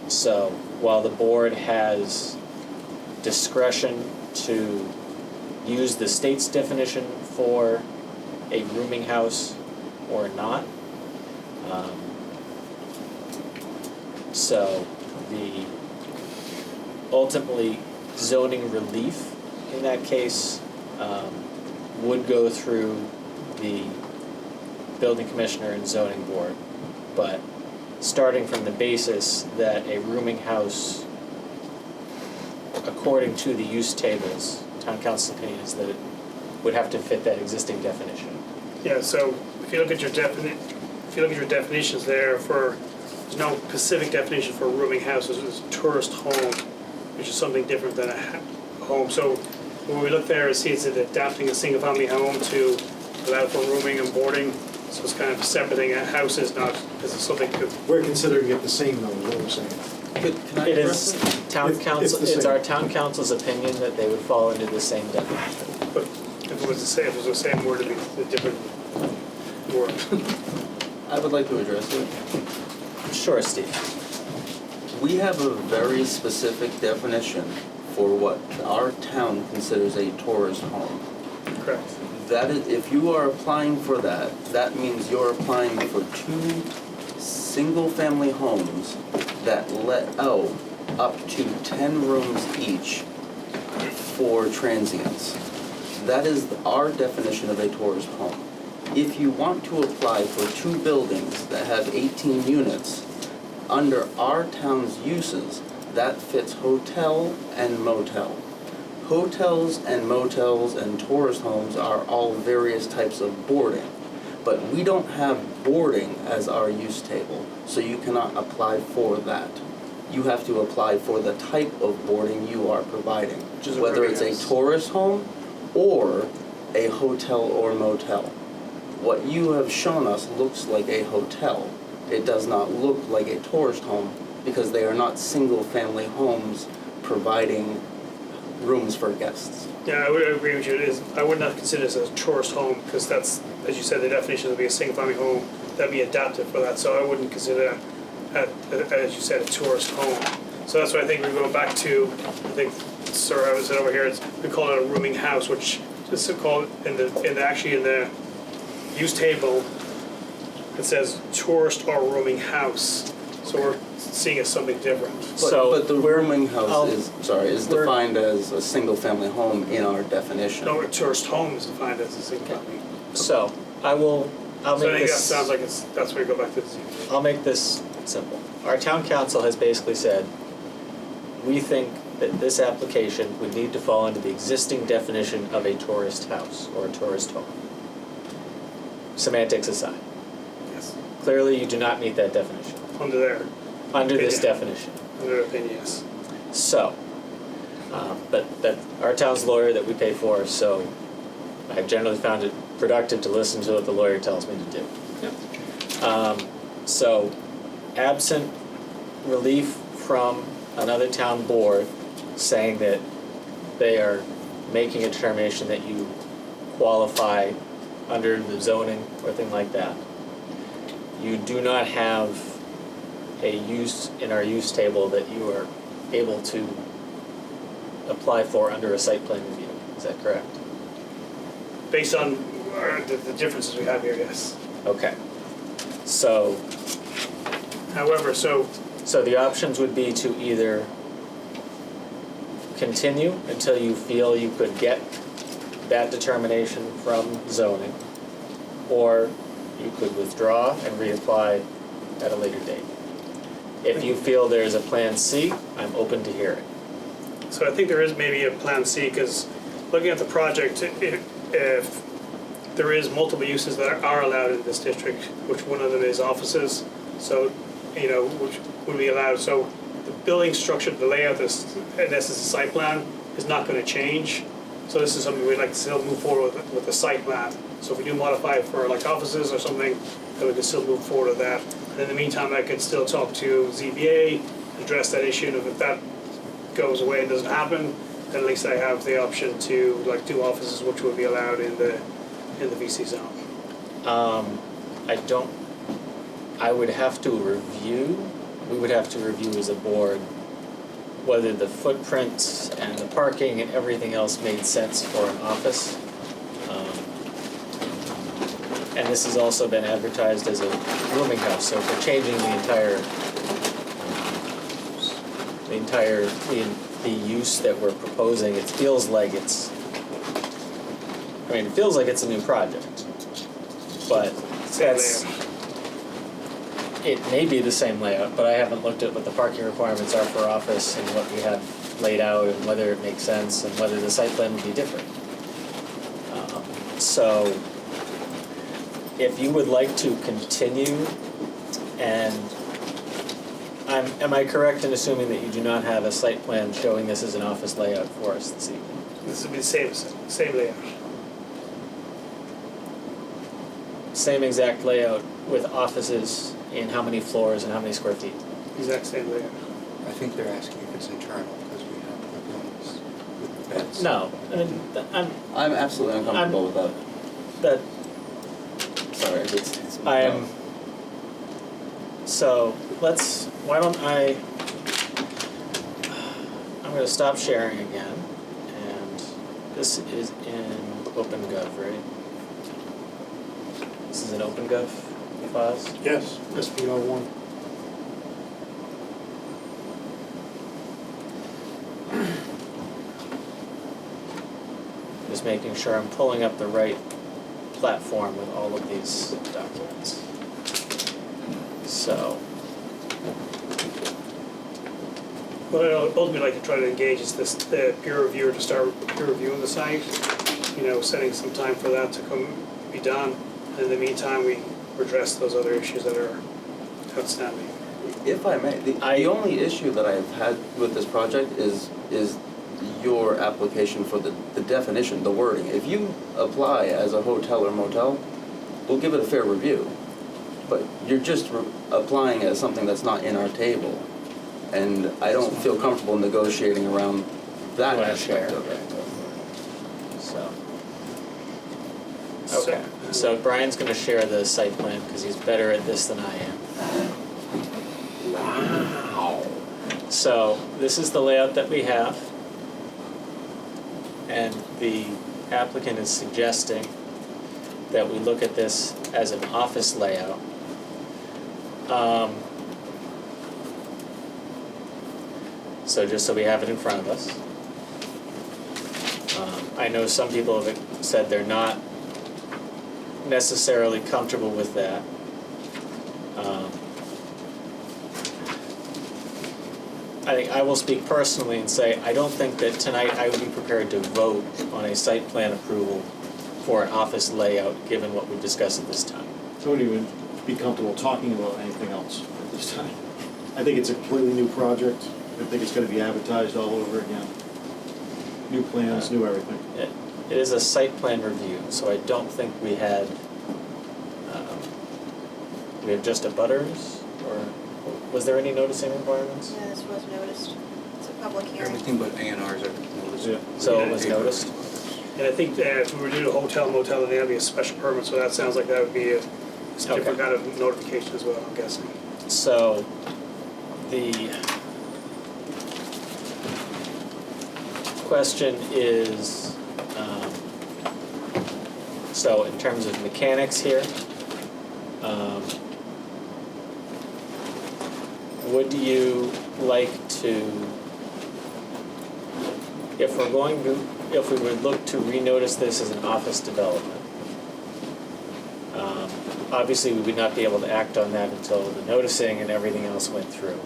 So, while the board has discretion to use the state's definition for a rooming house or not, so the ultimately zoning relief in that case would go through the building commissioner and zoning board, but starting from the basis that a rooming house, according to the use tables, town council's opinion is that it would have to fit that existing definition. Yeah, so if you look at your definitions there there's no specific definition for rooming houses, it's a tourist home, which is something different than a home. So when we look there, see it's adapting a single-family home to allow for rooming and boarding. So it's kind of a separate thing. A house is not, this is something that We're considering it the same though, is what we're saying. Can I It address is it? town It's council, the it's same. our town council's opinion that they would fall into the same definition. But if it was the same word, it'd be a different word. I would like to address it. Sure, Steve. We have a very specific definition for what our town considers a tourist home. Correct. That is, if you are applying for that, that means you're applying for 2 single-family homes that let out up to 10 rooms each for transients. That is our definition of a tourist home. If you want to apply for 2 buildings that have 18 units, under our town's uses, that fits hotel and motel. Hotels and motels and tourist homes are all various types of boarding, but we don't have boarding as our use table, so you cannot apply for that. You have to apply for the type of boarding you are providing, is a whether rooming it's a house. tourist home or a hotel or motel. What you have shown us looks like a hotel. It does not look like a tourist home because they are not single-family homes providing rooms for guests. Yeah, I would agree with you. I would not consider this a tourist home because that's, as you said, the definition would be a single-family home that'd be adapted for that. So I wouldn't consider that, as you said, a tourist home. So that's why I think we go back to, I think, sir, I was over here. We call it a rooming house, which just to call it in the use table, it says tourist or rooming house. So we're seeing it as something different. But the rooming I'll- house is we're- defined as a single-family home in our definition. No, a tourist home is defined as a single family. So I'll So I make think that this, sounds like that's where you go back to the ZBA. I'll make this simple. Our town council has basically said, we think that this application would need to fall into the existing definition of a tourist house or a tourist home. Semantics aside. Yes. Clearly, you do not meet that definition, Under there, under this Opinion. definition. under their opinion, yes. So, but that, our town's lawyer that we pay for, so I've generally found it productive to listen to what the lawyer tells me to do. So, absent relief from another town board saying that they are making a determination that you qualify under the zoning or thing like that, you do not have a use in our use table that you are able to apply for under a site plan review. Is that correct? Based on the differences we have here, yes. Okay. So However, so the options would be to either continue until you feel you could get that determination from zoning, or you could withdraw and reapply at a later date. If you feel there's a plan C, I'm open to hearing. I think there is maybe a plan C, because looking at the project, if there is multiple uses that are allowed in this district, which one of them is offices, so, which would be allowed. So the building structure, the layout, this, in essence, the site plan is not going to change. So this is something we'd like to still move forward with the site plan. So if we do modify it for like offices or something, then we can still move forward with that. And in the meantime, I could still talk to ZBA, address that issue, and if that goes away and doesn't happen, then at least I have the option to like do offices, which would be allowed in the VC zone. I would have to review, we would have to review as a board whether the footprint and the parking and everything else made sense for an office. And this has also been advertised as a rooming house, so if we're changing the use that we're proposing, it feels like it's mean, it feels like it's a new project, but Same that's, layout. it may be the same layout, but I haven't looked at what the parking requirements are for office and what we have laid out and whether it makes sense and whether the site plan would be different. So, if you would like to continue, and am I correct in assuming that you do not have a site plan showing this as an office layout for us this evening? This would be the same layout. Same exact layout with offices in how many floors and how many square feet? Exact same layout. I think they're asking if it's internal, because we have the rooms with the beds. No, I mean, I'm absolutely uncomfortable with that. that, Sorry, it's. I am, so why don't I'm gonna stop sharing again, and this is in OpenGov, right? This is in OpenGov files? Yes, SPR 1. Just making sure I'm pulling up the right platform with all of these documents. So, What I'd ultimately like to try to engage is the peer reviewer to start peer reviewing the site, setting some time for that to be done. And in the meantime, we address those other issues that are outstanding. If I may, the only issue that I've had with this project is your application for the definition, the wording. If you apply as a hotel or motel, we'll give it a fair review. But you're just applying as something that's not in our table. And I don't feel comfortable negotiating around that Well, aspect fair. of it. so. Okay, so Brian's gonna share the site plan, because he's better at this than I am. So, this is the layout that we have. And the applicant is suggesting that we look at this as an office layout. So just so we have it in front of us. I know some people have said they're not necessarily comfortable with that. I think I will speak personally and say, I don't think that tonight I would be prepared to vote on a site plan approval for an office layout, given what we've discussed at this time. So I wouldn't even be comfortable talking about anything else at this time. I think it's a completely new project. I think it's gonna be advertised all over again. New plans, new everything. It is a site plan review, so I don't think we had, we have just a butters, or was there any noticing requirements? Yeah, this was noticed. It's a public hearing. Everything but A&Rs are noticed. Yeah. So it was noticed? And I think that if we were to do a hotel motel, then that'd be a special permit, so that sounds like that would be a different Okay. kind of notification as well, I'm guessing. So, the question is, so in terms of mechanics here, would you like to, if we would look to renotice this as an office development, obviously we would not be able to act on that until the noticing and everything else went through.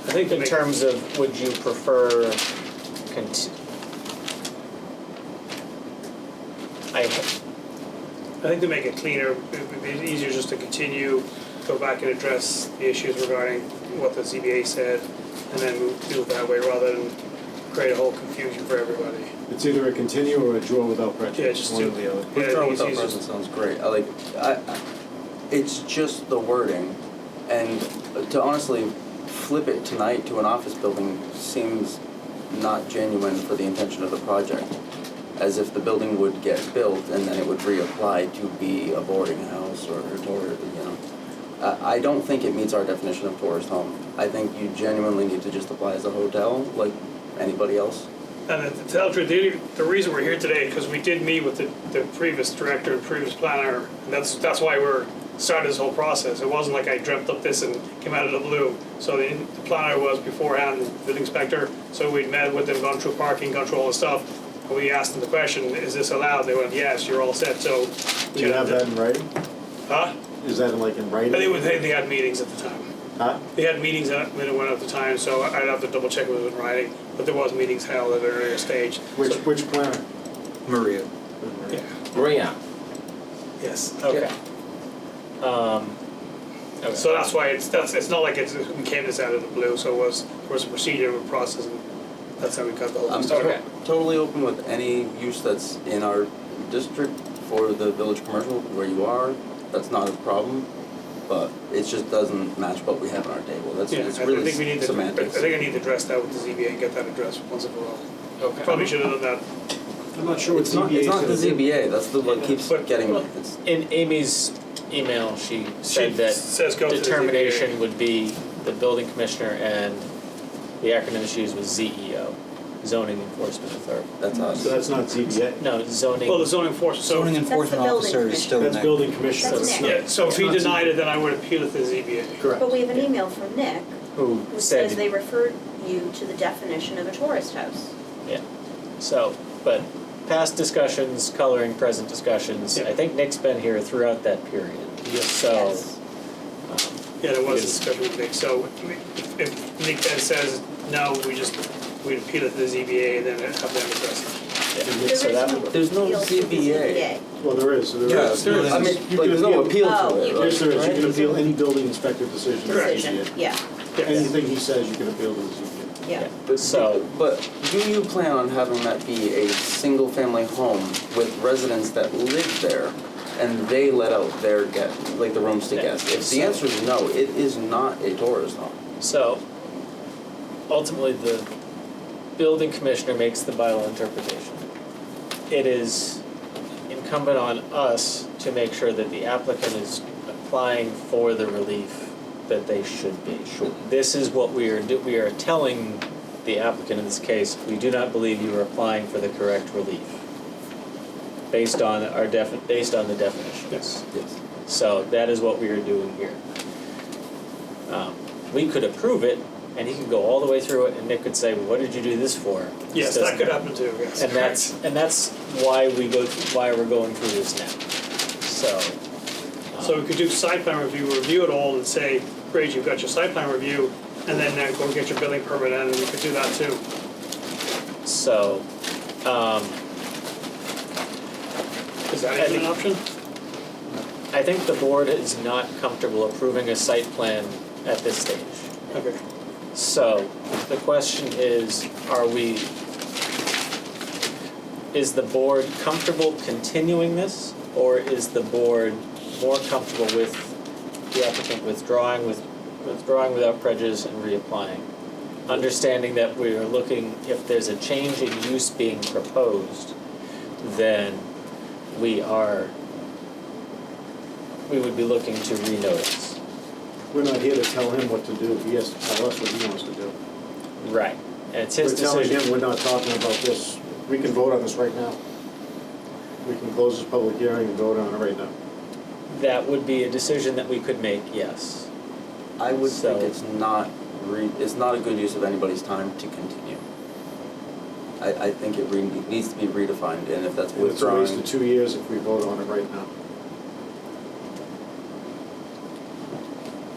I think In terms of, would you prefer I think to make it cleaner, it would be easier just to continue, go back and address the issues regarding what the ZBA said, and then do it that way, rather than create a whole confusion for everybody. It's either a continue or a draw without prejudice. Yeah, just one do- or the other. Yeah, I Withdraw think it's without easier. present sounds great. It's just the wording, and to honestly flip it tonight to an office building seems not genuine for the intention of the project. As if the building would get built and then it would reapply to be a boarding house or I don't think it meets our definition of tourist home. I think you genuinely need to just apply as a hotel, like anybody else. And to tell the truth, the reason we're here today, because we did meet with the previous director and previous planner, and that's why we're started this whole process. It wasn't like I dreamt up this and came out of the blue. So the planner was beforehand, the building inspector, so we'd met with them, gone through parking, gone through all the stuff. And we asked them the question, is this allowed? They went, yes, you're all set, so. Do you have that in writing? Huh? Is that like in writing? They had meetings at the time. Huh? They had meetings that when it went at the time, so I'd have to double check if it was in writing, but there was meetings held at an earlier stage. Which planner? Maria. Yeah, Maria. yes. Okay. Okay. So that's why it's not like we came this out of the blue, so there was a procedure, a process, and that's how we got the whole I'm thing started. totally open with any use that's in our district for the village commercial where you are. That's not a problem, but it just doesn't match what we have on our table. That's Yeah, it's I really think we need to, I semantics. think I need to address that with the ZBA and get that addressed once and for all. Okay. Probably should have done that. I'm not sure what It's not the ZBA. That's the what keeps But- getting me. It's, In Amy's email, she said She that says go to the determination ZBA. would be the building commissioner, and the acronym she used was ZEO, Zoning Enforcement Authority. that's us. So that's not ZBA. No, zoning. Well, the zoning enforcement, so. Zoning the enforcement building officer is still That's Nick. building commission. That's That's Nick. Yeah, so if he It's not denied it, then I would appeal it to the ZBA. Correct. But we have an email from Nick who who said, says they referred you to the definition of a tourist house. yeah. So, but past discussions, coloring present discussions. Yeah. I think Nick's been here throughout that period. So, Yes. Yeah, there was a Yes. discussion with Nick, so if Nick then says, no, we'd appeal it to the ZBA and then have them address it. yeah. There is So that no would- There's no appeal to the ZBA. Well, there is. So there Yeah, is. there is. I mean, like, there's no appeal Oh, to it. you- right? Yes, there is. You Right? can appeal any building inspector decision. to the Decision, ZBA. yeah, Anything he says, you can appeal to the ZBA. yeah. But do you plan on having that be a single-family home with residents that live there, and they let out their guests, like the rooms to Yeah. guests? If the answer is no, it is not a tourist home. So, ultimately, the building commissioner makes the bylaw interpretation. It is incumbent on us to make sure that the applicant is applying for the relief that they should be. Sure. This is what we are telling the applicant in this case, we do not believe you are applying for the correct relief. Based on the definitions. Yes. Yes. So that is what we are doing here. We could approve it, and he could go all the way through it, and Nick could say, well, what did you do this for? Yes, This that could doesn't- happen too, yes. And that's why we're going through this now. So. So we could do site plan review it all and say, great, you've got your site plan review, and then go and get your building permit in, and we could do that too. So, Is that I even an option? I think the board is not comfortable approving a site plan at this stage. Okay. So, the question is is the board comfortable continuing this, or is the board more comfortable with the applicant withdrawing without prejudice and reapplying? Understanding that we are looking, if there's a change in use being proposed, then we would be looking to renotice. We're not here to tell him what to do. He has to tell us what he wants to do. Right. And it's his We're telling decision. him we're not talking about this. We can vote on this right now. We can close this public hearing and vote on it right now. That would be a decision that we could make, yes. I would think So- it's not a good use of anybody's time to continue. I think it needs to be redefined, and if that's And it's a waste withdrawing, of 2 years if we vote on it right now.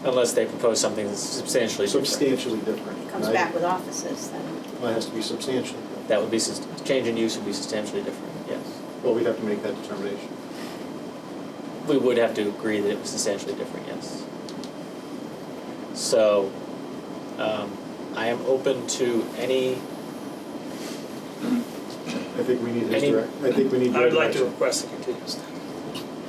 Unless they propose something that's substantially different. Substantially different. It comes And back with offices then. Well, it has to be substantially different. That would be, change in use would be substantially different, yes. Well, we'd have to make that determination. We would have to agree that it was substantially different, yes. So, I am open to any, I think we need his Any- direct, I think we need I your would like to direction. request a continuance.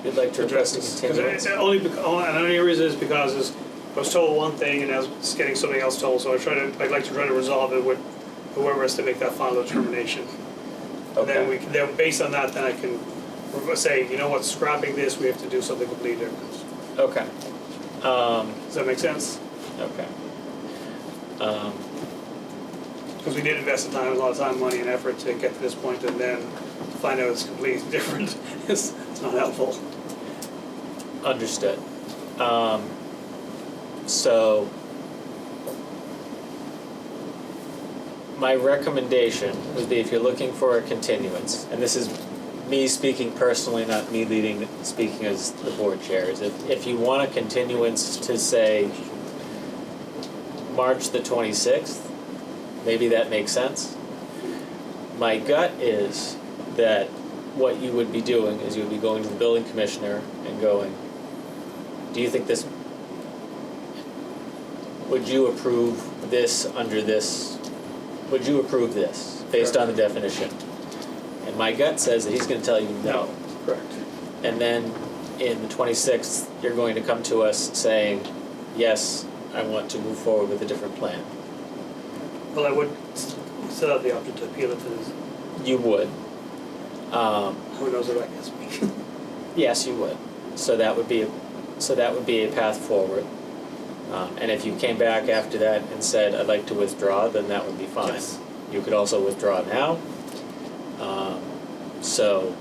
you'd like to Address request this, a because continuance? and the only reason is because I was told one thing and I was getting something else told, so I'd like to try to resolve it with whoever has to make that final determination. And then Okay. then based on that, then I can say, you know what, scrapping this, we have to do something completely different. Okay. Does that make sense? Okay. Because we did invest the time, a lot of time, money, and effort to get to this point, and then find out it's completely different. It's not helpful. Understood. So my recommendation would be, if you're looking for a continuance, and this is me speaking personally, not me speaking as the board chair, is if you want a continuance to say March the 26th, maybe that makes sense. My gut is that what you would be doing is you would be going to the building commissioner and going, do you think this, would you approve this under this, would you approve this based on the definition? And my gut says that he's gonna tell you no. Correct. And then in the 26th, you're going to come to us saying, yes, I want to move forward with a different plan. Well, I would still have the option to appeal it to this. You would. Who knows what I guess we. Yes, you would. So that would be a path forward. And if you came back after that and said, I'd like to withdraw, then that would be fine. Yes. You could also withdraw now. So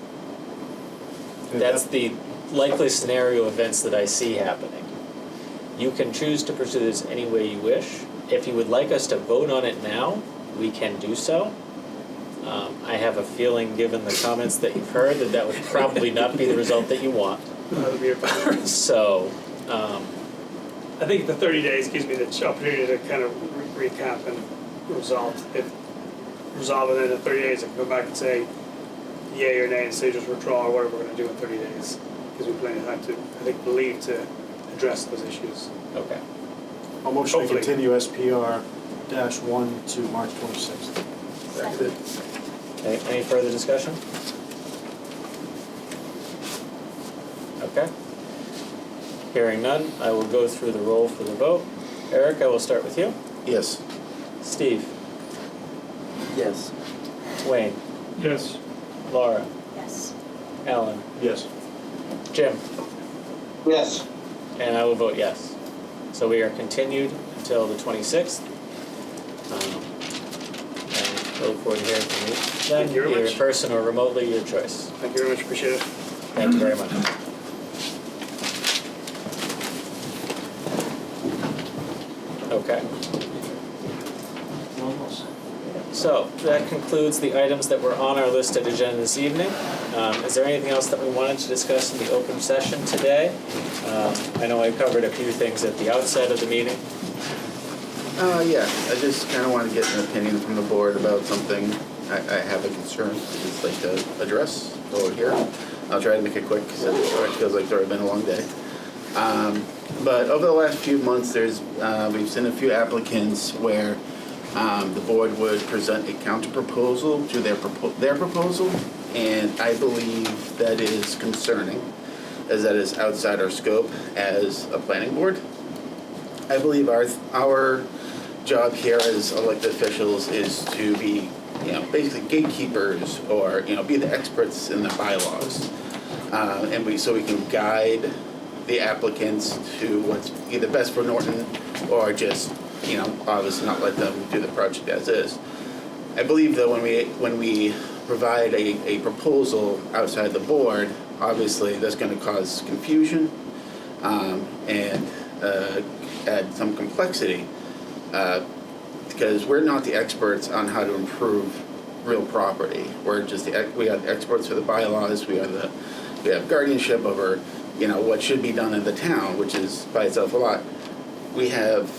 that's the likely scenario events that I see happening. You can choose to pursue this any way you wish. If you would like us to vote on it now, we can do so. I have a feeling, given the comments that you've heard, that that would probably not be the result that you want. That would be a better. So, I think the 30 days gives me the opportunity to kind of recap and resolve and then in 30 days I can go back and say yay or nay and say just withdraw or whatever we're going to do in 30 days. Gives me plenty of time to, I think, to address those issues. okay. I'll motion to Hopefully. continue SPR-1 to March 26th. Seconded. Any further discussion? Okay. Hearing none, I will go through the roll for the vote. Eric, I will start with you. Yes. Steve, Yes. Wayne, Yes. Laura, Yes. Alan, Yes. Jim, Yes. and I will vote yes. So we are continued until the 26th. And I look forward to hearing from you then, Thank you very either much. in person or remotely, your choice. Thank you very much, appreciate it. Thank you very much. Okay. So that concludes the items that were on our listed agenda this evening. Is there anything else that we wanted to discuss in the open session today? I know I covered a few things at the outset of the meeting. Yeah, I just kind of want to get an opinion from the board about something. I have a concern I'd just like to address over here. I'll try to make it quick because it feels like it's already been a long day. But over the last few months, we've seen a few applicants where the board would present a counter proposal to their proposal, and I believe that is concerning, as that is outside our scope as a planning board. I believe our job here as elected officials is to be, basically gatekeepers, or be the experts in the bylaws, so we can guide the applicants to what's either best for Norton or just obviously not let them do the project as is. I believe that when we provide a proposal outside the board, obviously that's going to cause confusion and add some complexity because we're not the experts on how to improve real property. We're just we are the experts for the bylaws. We have guardianship over what should be done in the town, which is by itself a lot. We have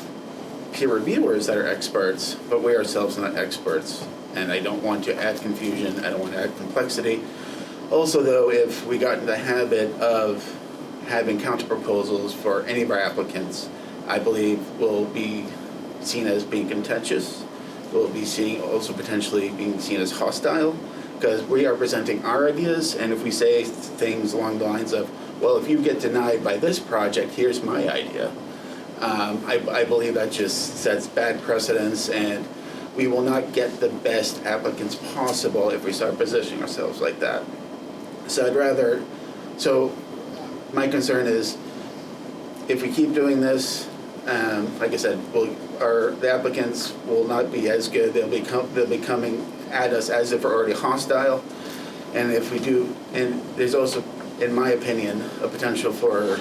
peer reviewers that are experts, but we ourselves are not experts, and I don't want to add confusion. I don't want to add complexity. Also, though, if we got in the habit of having counter proposals for any of our applicants, I believe will be seen as being contentious. We'll be also potentially being seen as hostile, because we are presenting our ideas, and if we say things along the lines of, well, if you get denied by this project, here's my idea. I believe that just sets bad precedents, and we will not get the best applicants possible if we start positioning ourselves like that. So my concern is, if we keep doing this, like I said, the applicants will not be as good. They'll be coming at us as if we're already hostile. And if we do, and there's also, in my opinion, a potential for,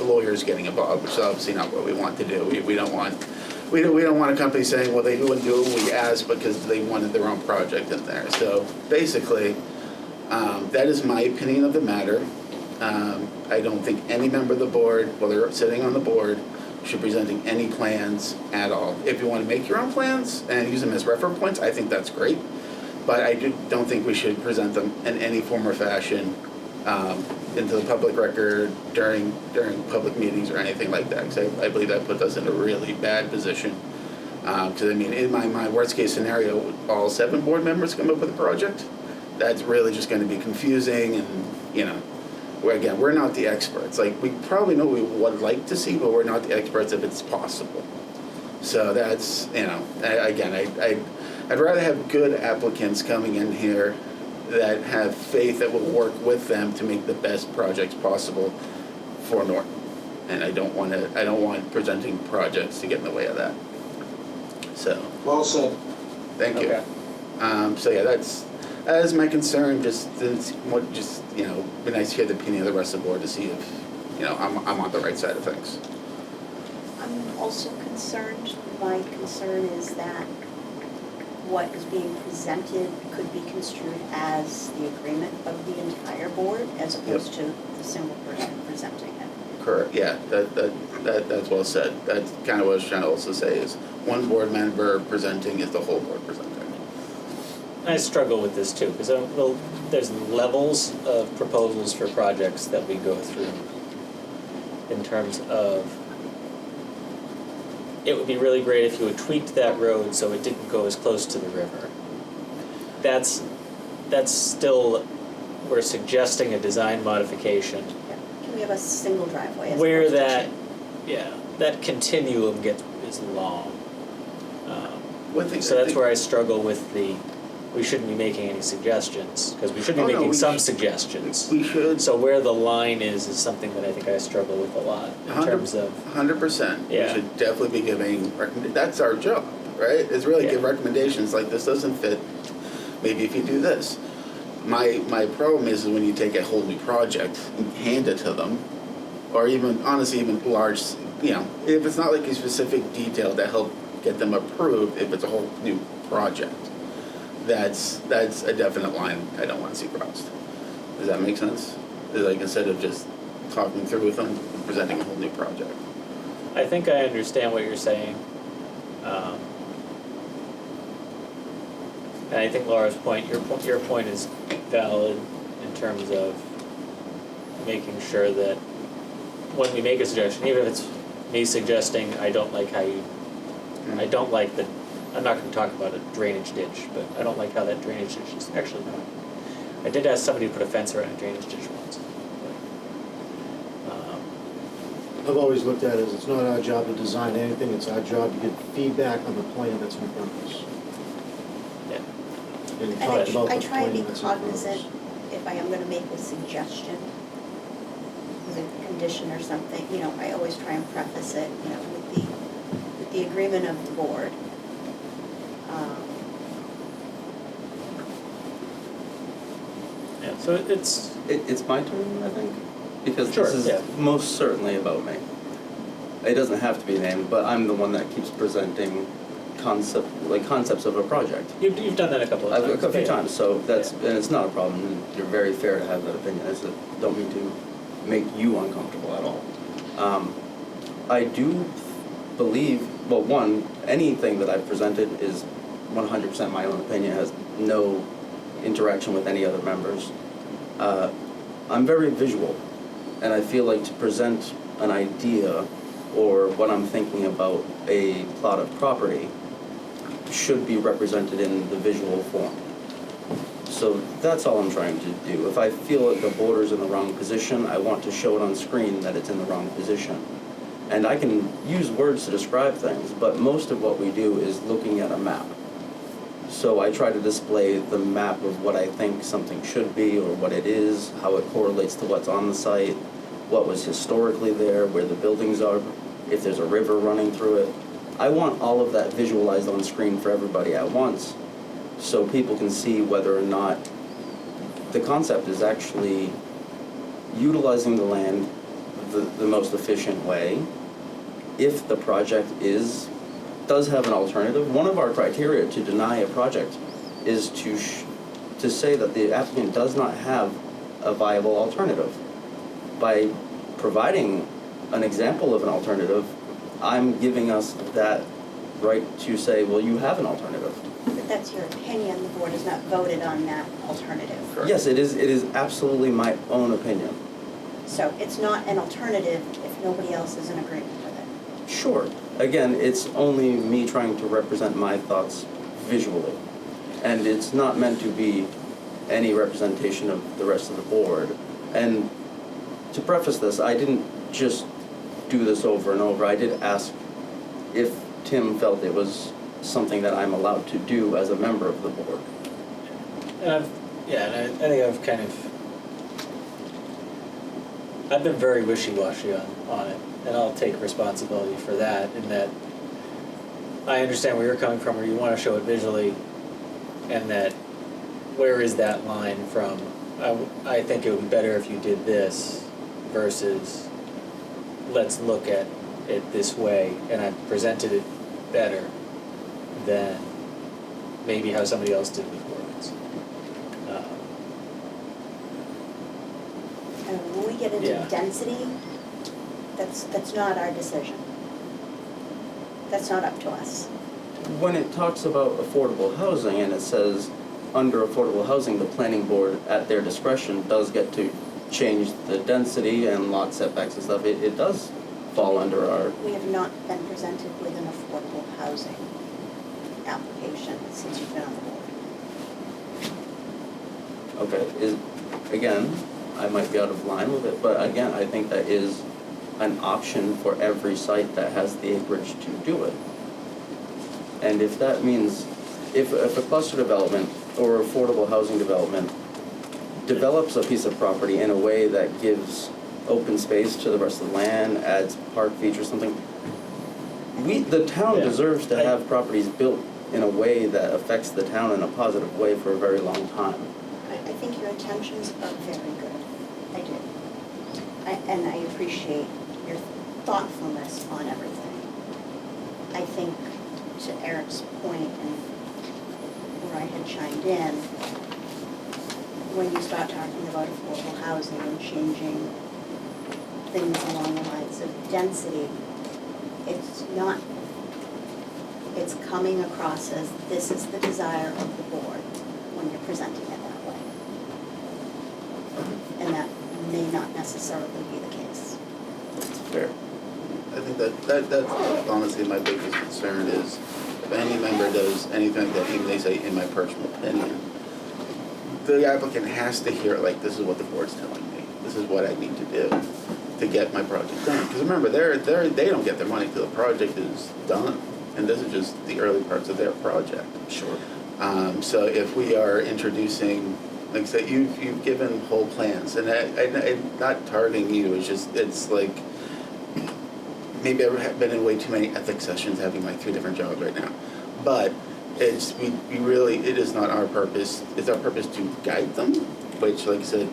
lawyers getting involved, which is obviously not what we want to do. We don't want a company saying, well, they wouldn't do what we asked because they wanted their own project in there. So basically, that is my opinion of the matter. I don't think any member of the board, while they're sitting on the board, should be presenting any plans at all. If you want to make your own plans and use them as reference points, I think that's great. But I don't think we should present them in any form or fashion into the public record during public meetings or anything like that. Because I believe that puts us in a really bad position. Because I mean, in my worst case scenario, all 7 board members come up with a project. That's really just going to be confusing, and you know, we're not the experts. Like, we probably know what we would like to see, but we're not the experts if it's possible. So that's, you know, I'd rather have good applicants coming in here that have faith that will work with them to make the best projects possible for Norton. And I don't want presenting projects to get in the way of that. So, Well said. thank you. Okay. So yeah, that is my concern. Just you know, be nice to hear the opinion of the rest of the board to see if, you know, I'm on the right side of things. I'm also concerned, my concern is that what is being presented could be construed as the agreement of the entire board as opposed to the single person presenting it. Correct. Yeah, that's well said. That's kind of what I was trying to also say is one board member presenting is the whole board presenting. I struggle with this too, because there's levels of proposals for projects that we go through in terms of, it would be really great if you had tweaked that road so it didn't go as close to the river. That's still, we're suggesting a design modification Yeah. Can we have a single driveway as where opposed to that, two? yeah, that continuum is long. One thing So I that's think- where I struggle with we shouldn't be making any suggestions, because we should be Oh, no, making we some should- suggestions. We should. So where the line is something that I think I struggle with a lot in terms of, 100%. Yeah. We should definitely be giving that's our job, right? Is really give Yeah. recommendations like this doesn't fit. Maybe if you do this. My problem is when you take a whole new project and hand it to them, or even honestly even large, you know, if it's not like a specific detail that help get them approved, if it's a whole new project, that's a definite line I don't want to see crossed. Does that make sense? Like instead of just talking through with them, presenting a whole new project. I think I understand what you're saying. And I think Laura's point, your point is valid in terms of making sure that when we make a suggestion, even if it's me suggesting, I don't like how you, I don't like the, I'm not gonna talk about a drainage ditch, but I don't like how that drainage ditch is actually done. I did ask somebody to put a fence around a drainage ditch once. I've always looked at it as it's not our job to design anything, it's our job to get feedback on the plan that's in front of us. Yeah. And you And talked about I the try to be plan that's in front of us. cognizant if I am gonna make a suggestion with a condition or something, you know, I always try and preface it, you know, with the agreement of the board. Yeah, so it's, It's my turn, I think, because Sure, this is yeah. most certainly about me. It doesn't have to be named, but I'm the one that keeps presenting concepts of a project. you've done that a couple of times. A few Yeah. times, so and it's not a problem, and you're very fair to have that opinion. I just don't mean to make you uncomfortable at all. I do believe, well, one, anything that I've presented is 100% my own opinion, has no interaction with any other members. I'm very visual, and I feel like to present an idea or what I'm thinking about a plot of property should be represented in the visual form. So that's all I'm trying to do. If I feel that the border's in the wrong position, I want to show it on screen that it's in the wrong position. And I can use words to describe things, but most of what we do is looking at a map. So I try to display the map of what I think something should be or what it is, how it correlates to what's on the site, what was historically there, where the buildings are, if there's a river running through it. I want all of that visualized on screen for everybody at once, so people can see whether or not the concept is actually utilizing the land the most efficient way. If the project does have an alternative, one of our criteria to deny a project is to say that the applicant does not have a viable alternative. By providing an example of an alternative, I'm giving us that right to say, well, you have an alternative. But that's your opinion, the board has not voted on that alternative. Yes, it is absolutely my own opinion. So it's not an alternative if nobody else is in agreement with it. Sure. Again, it's only me trying to represent my thoughts visually. And it's not meant to be any representation of the rest of the board. And to preface this, I didn't just do this over and over. I did ask if Tim felt it was something that I'm allowed to do as a member of the board. And I think I've been very wishy-washy on it, and I'll take responsibility for that, in that I understand where you're coming from, where you want to show it visually, and that where is that line from, I think it would be better if you did this versus let's look at it this way, and I presented it better than maybe how somebody else did with words. And when we get into Yeah. density, that's not our decision. That's not up to us. When it talks about affordable housing and it says under affordable housing, the planning board at their discretion does get to change the density and lot setbacks and stuff, it does fall under our, We have not been presented with an affordable housing application since you've been on the board. okay, again, I might be out of line with it, but again, I think that is an option for every site that has the acreage to do it. And if that means, if a cluster development or affordable housing development develops a piece of property in a way that gives open space to the rest of the land, adds park features, something, the town Yeah. deserves to have properties built in a way that affects the town in a positive way for a very long time. I think your intentions are very good. I do. And I appreciate your thoughtfulness on everything. I think, to Eric's point and where I had chimed in, when you start talking about affordable housing and changing things along the lines of density, it's not, it's coming across as this is the desire of the board when you're presenting it that way. And that may not necessarily be the case. That's fair. I think that's honestly my biggest concern is if any member does anything like that, even they say in my personal opinion, the applicant has to hear it like, this is what the board's telling me. This is what I need to do to get my project done. Because remember, they don't get their money till the project is done. And this is just the early parts of their project. Sure. So if we are introducing, like I said, you've given whole plans, and I'm not targeting you, it's like, maybe I've been in way too many ethics sessions having like 3 different jobs right now. But it is not our purpose, it's our purpose to guide them, which, like I said,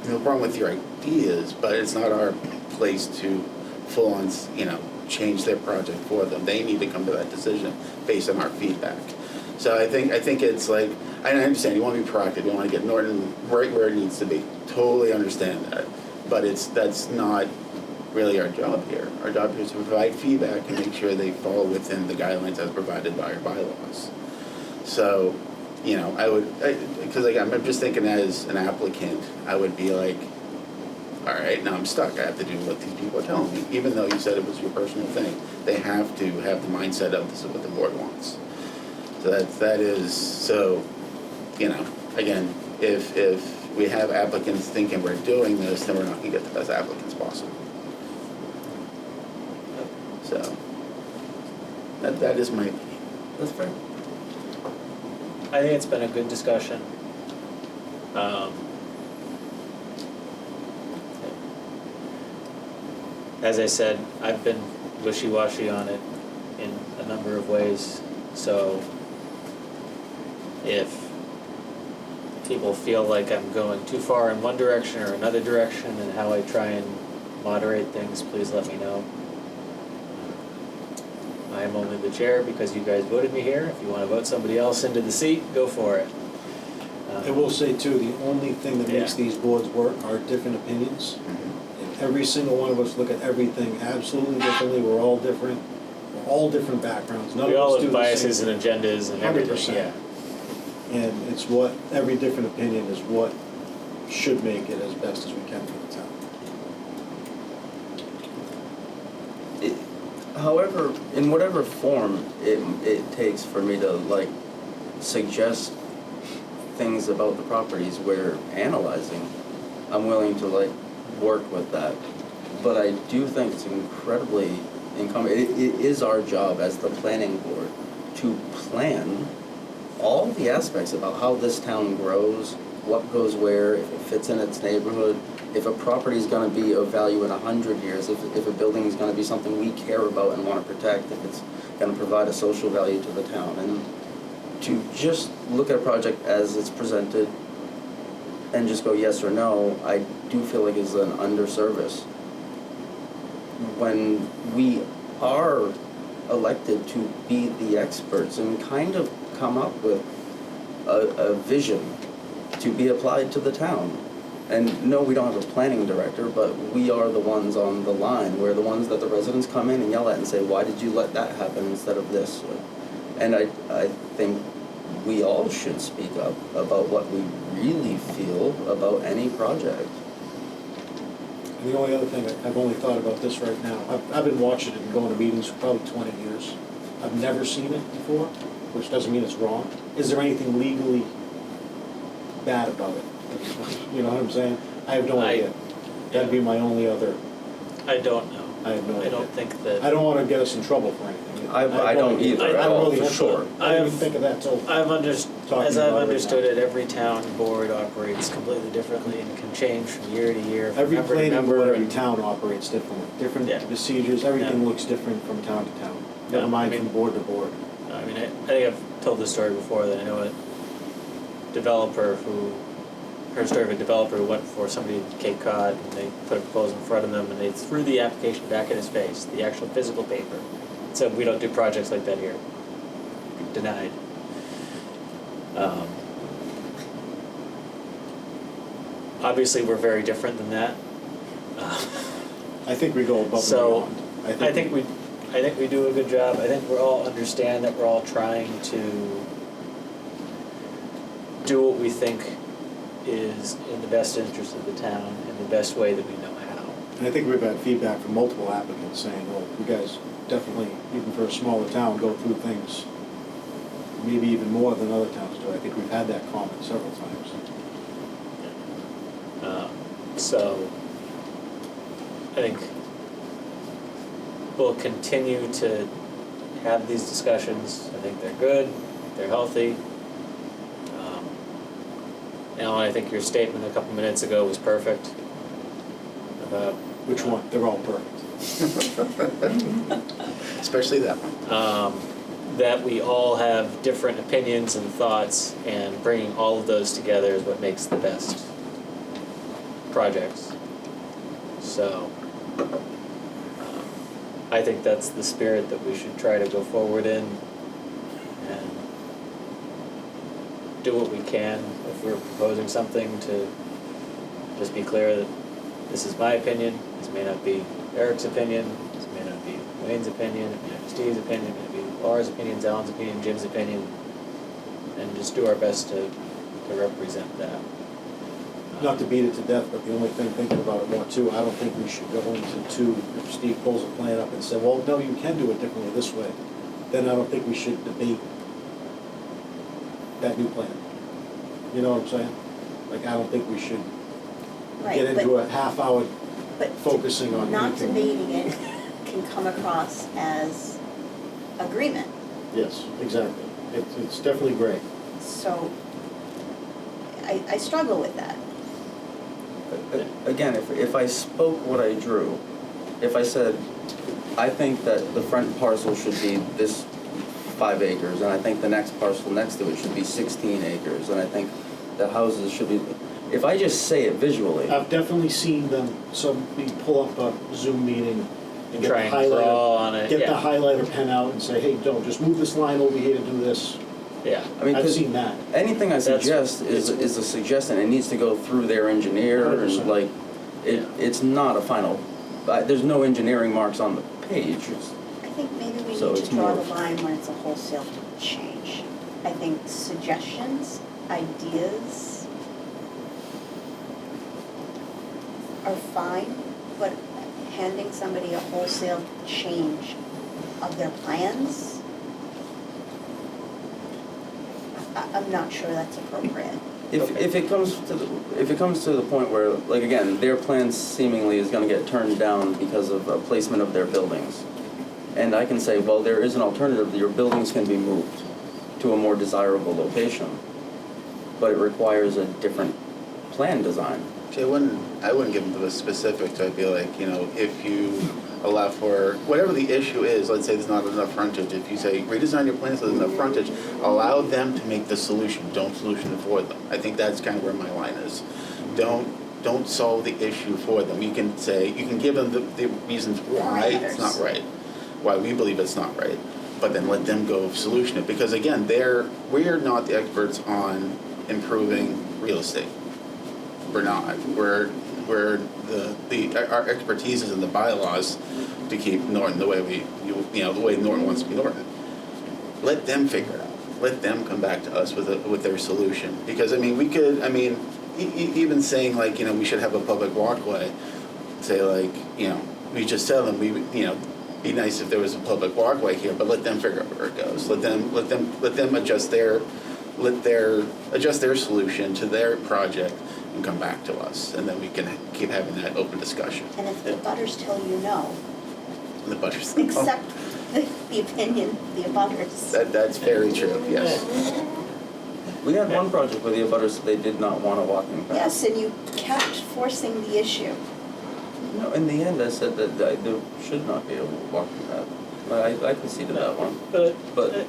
no problem with your ideas, but it's not our place to full on, change their project for them. They need to come to that decision based on our feedback. So I think it's like, I understand, you want to be proactive, you want to get Norton right where it needs to be. Totally understand that. But that's not really our job here. Our job here is to provide feedback and make sure they fall within the guidelines as provided by our bylaws. So, because again, I'm just thinking as an applicant, I would be like, all right, now I'm stuck. I have to do what these people are telling me. Even though you said it was your personal thing, they have to have the mindset of this is what the board wants. So that is, so, again, if we have applicants thinking we're doing this, then we're not gonna get the best applicants possible. So, that is my opinion. That's fair. I think it's been a good discussion. As I said, I've been wishy-washy on it in a number of ways, so if people feel like I'm going too far in one direction or another direction and how I try and moderate things, please let me know. I am only the chair because you guys voted me here. If you want to vote somebody else into the seat, go for it. I will say too, the only thing that makes Yeah. these boards work are different opinions. And every single one of us look at everything absolutely differently, we're all different backgrounds, none We of all us do have the biases same and thing. agendas and everything, 100%. yeah. And it's what, every different opinion is what should make it as best as we can for the town. However, in whatever form it takes for me to like suggest things about the properties we're analyzing, I'm willing to like work with that. But I do think it's incredibly incumbent, it is our job as the planning board to plan all the aspects about how this town grows, what goes where, if it fits in its neighborhood, if a property is gonna be of value in 100 years, if a building is gonna be something we care about and wanna protect, if it's gonna provide a social value to the town. And to just look at a project as it's presented and just go yes or no, I do feel like is an underservice. When we are elected to be the experts and kind of come up with a vision to be applied to the town. And no, we don't have a planning director, but we are the ones on the line. We're the ones that the residents come in and yell at and say, why did you let that happen instead of this? And I think we all should speak up about what we really feel about any project. And the only other thing, I've only thought about this right now, I've been watching it and going to meetings for probably 20 years. I've never seen it before, which doesn't mean it's wrong. Is there anything legally bad about it? You know what I'm saying? I have no idea. That'd be my only other, I don't know. I have no I idea. don't think that. I don't wanna get us in trouble for anything. I don't either I at all, really for have sure. to- I didn't even think of that till. As Talking I've about it right understood now. it, every town board operates completely differently and can change from year to year, from Every member to planning member. board, every and- town operates differently, different Yeah. procedures, everything Yeah. looks different from town to town. Yeah, Never mind I mean- from board to board. I mean, I think I've told this story before, that I know a developer who, heard a story of a developer who went for somebody in Cape Cod, and they put a proposal in front of them, and they threw the application back in his face, the actual physical paper. Said, we don't do projects like that here. Denied. Obviously, we're very different than that. I think we go above and So, beyond. I think we do a good job. I think we're all understand that we're all trying to do what we think is in the best interest of the town in the best way that we know how. And I think we've had feedback from multiple applicants saying, well, you guys definitely, even for a smaller town, go through things maybe even more than other towns do. I think we've had that comment several times. So, I think we'll continue to have these discussions. I think they're good, they're healthy. Alan, I think your statement a couple minutes ago was perfect about Which one? They're all perfect. Especially that one. that we all have different opinions and thoughts, and bringing all of those together is what makes the best projects. So, I think that's the spirit that we should try to go forward in, and do what we can if we're proposing something to just be clear that this is my opinion, this may not be Eric's opinion, this may not be Wayne's opinion, it may not be Steve's opinion, it may be Laura's opinion, Alan's opinion, Jim's opinion, and just do our best to represent that. Not to beat it to death, but the only thing, thinking about it more too, I don't think we should go into, if Steve pulls a plan up and say, well, no, you can do it differently this way, then I don't think we should debate that new plan. You know what I'm saying? Like, I don't think we should Right, get into a half hour but focusing on not anything. debating it can come across as agreement. Yes, exactly. It's definitely great. So I struggle with that. Again, if I spoke what I drew, if I said, I think that the front parcel should be this 5 acres, and I think the next parcel next to it should be 16 acres, and I think the houses should be, if I just say it visually, I've definitely seen them, somebody pull up a Zoom meeting and get Try the and draw highlighter, on it, get the yeah. highlighter pen out and say, hey, don't, just move this line over here to do this. Yeah. I mean, I've 'cause seen that. anything I That's- suggest is a suggestion. It needs to go through their engineer, and 100%. like, it's not a final. There's no engineering marks on the page. I think maybe we So need it's to draw more the of- line when it's a wholesale change. I think suggestions, ideas are fine, but handing somebody a wholesale change of their plans, I'm not sure that's appropriate. If it comes to the point where, like, again, their plan seemingly is going to get turned down because of placement of their buildings, and I can say, well, there is an alternative. Your buildings can be moved to a more desirable location, but it requires a different plan design. See, I wouldn't give them the specifics. I'd be like, you know, if you allow for, whatever the issue is, let's say there's not enough frontage, if you say redesign your plan so there's enough frontage, allow them to make the solution, don't solution it for them. I think that's kind of where my line is. Don't solve the issue for them. You can say, you can give them the reasons why it's not Parameters. right, why we believe it's not right, but then let them go solution it. Because again, we're not the experts on improving real estate. We're not. Our expertise is in the bylaws to keep Norton the way the way Norton wants to be Norton. Let them figure it out. Let them come back to us with their solution. Because even saying like, you know, we should have a public walkway, say like, you know, we just tell them be nice if there was a public walkway here, but let them figure out where it goes. Let them adjust their solution to their project and come back to us, and then we can keep having that open discussion. And if the butters tell you no, And the butters. accept the opinion of the abutters. That's very true, yes. We had one project where the abutters said they did not want a walking path. Yes, and you kept forcing the issue. No, in the end, I said that there should not be a walking path. I conceded that one, but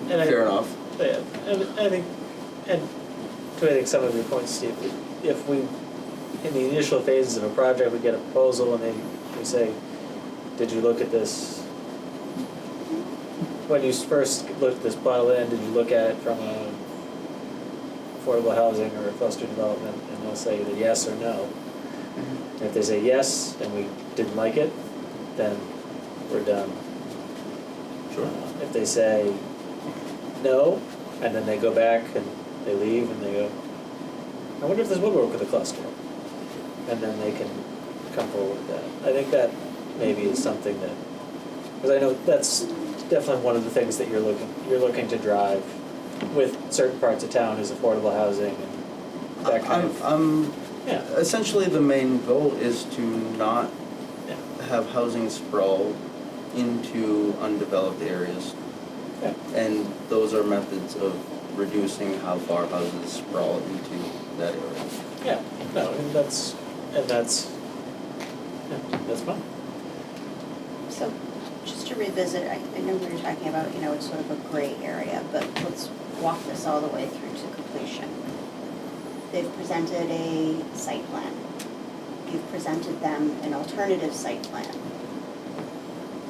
fair enough. Yeah, and I think some of your points, Steve, if we, in the initial phases of a project, we get a proposal and we say, did you look at this? When you first looked at this plan, did you look at it from a affordable housing or a cluster development? And they'll say either yes or no. And if they say yes and we didn't like it, then we're done. Sure. If they say no, and then they go back and they leave and they go, I wonder if this would work with a cluster. And then they can come forward with that. I think that maybe is something that, because I know that's definitely one of the things that you're looking to drive with certain parts of town is affordable housing and that kind of. Yeah. Essentially, the main goal is to not Yeah. have housing sprawl into undeveloped areas. Yeah. And those are methods of reducing how far houses sprawl into that area. Yeah. No, and that's fine. So, just to revisit, I know we were talking about, it's sort of a gray area, but let's walk this all the way through to completion. They've presented a site plan. You've presented them an alternative site plan.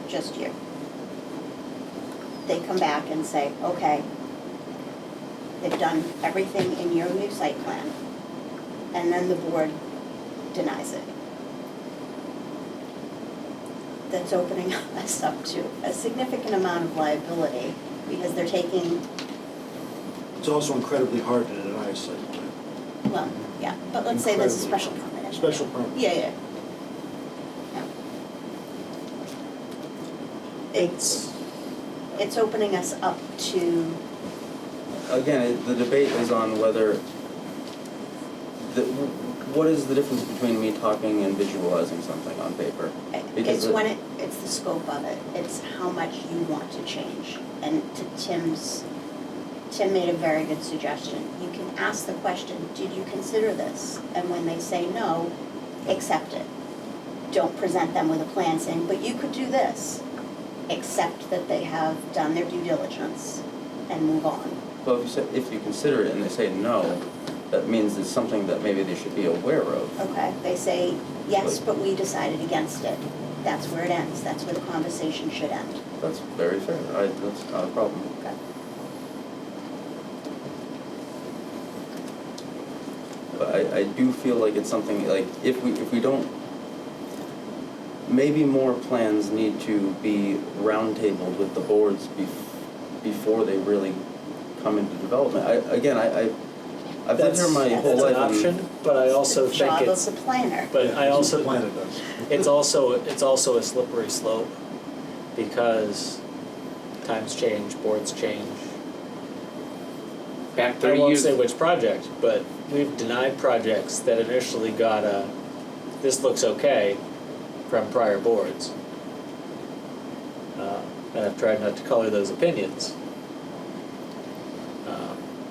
Just you. They come back and say, okay, they've done everything in your new site plan, and then the board denies it. That's opening us up to a significant amount of liability because they're taking, It's also incredibly hard to deny a site plan. well, yeah, but let's say there's a Incredibly. special permit. anyway. Special permit. Yeah. It's opening us up to, Again, the debate is on whether, what is the difference between me talking and visualizing something on paper? Because it's the scope of it, it's how much you want to change. And to Tim made a very good suggestion. You can ask the question, did you consider this? And when they say no, accept it. Don't present them with a plan saying, but you could do this. Accept that they have done their due diligence and move on. Well, if you consider it and they say no, that means it's something that maybe they should be aware of. Okay, they say, yes, but we decided against it. That's where it ends, that's where the conversation should end. That's very fair, that's not a problem. Okay. But I do feel like it's something, like, if we don't, maybe more plans need to be roundtabled with the boards before they really come into development. I've been here my whole That's life. an option, but I also It's think the it's, job of the planner. but I also, Planner does. it's also a slippery slope, because times change, boards change. Back I 30 won't years. say which project, but we've denied projects that initially got a, this looks okay, from prior boards. And I've tried not to color those opinions.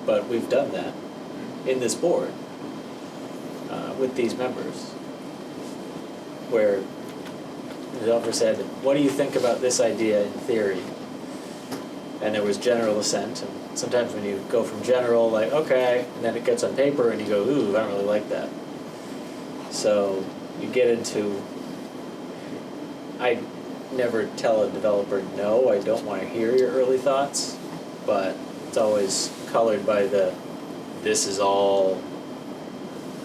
But we've done that in this board, with these members, where the developer said, what do you think about this idea in theory? And there was general assent, and sometimes when you go from general, like, okay, and then it gets on paper and you go, ooh, I don't really like that. So you get into, I never tell a developer, no, I don't want to hear your early thoughts, but it's always colored by the, this is all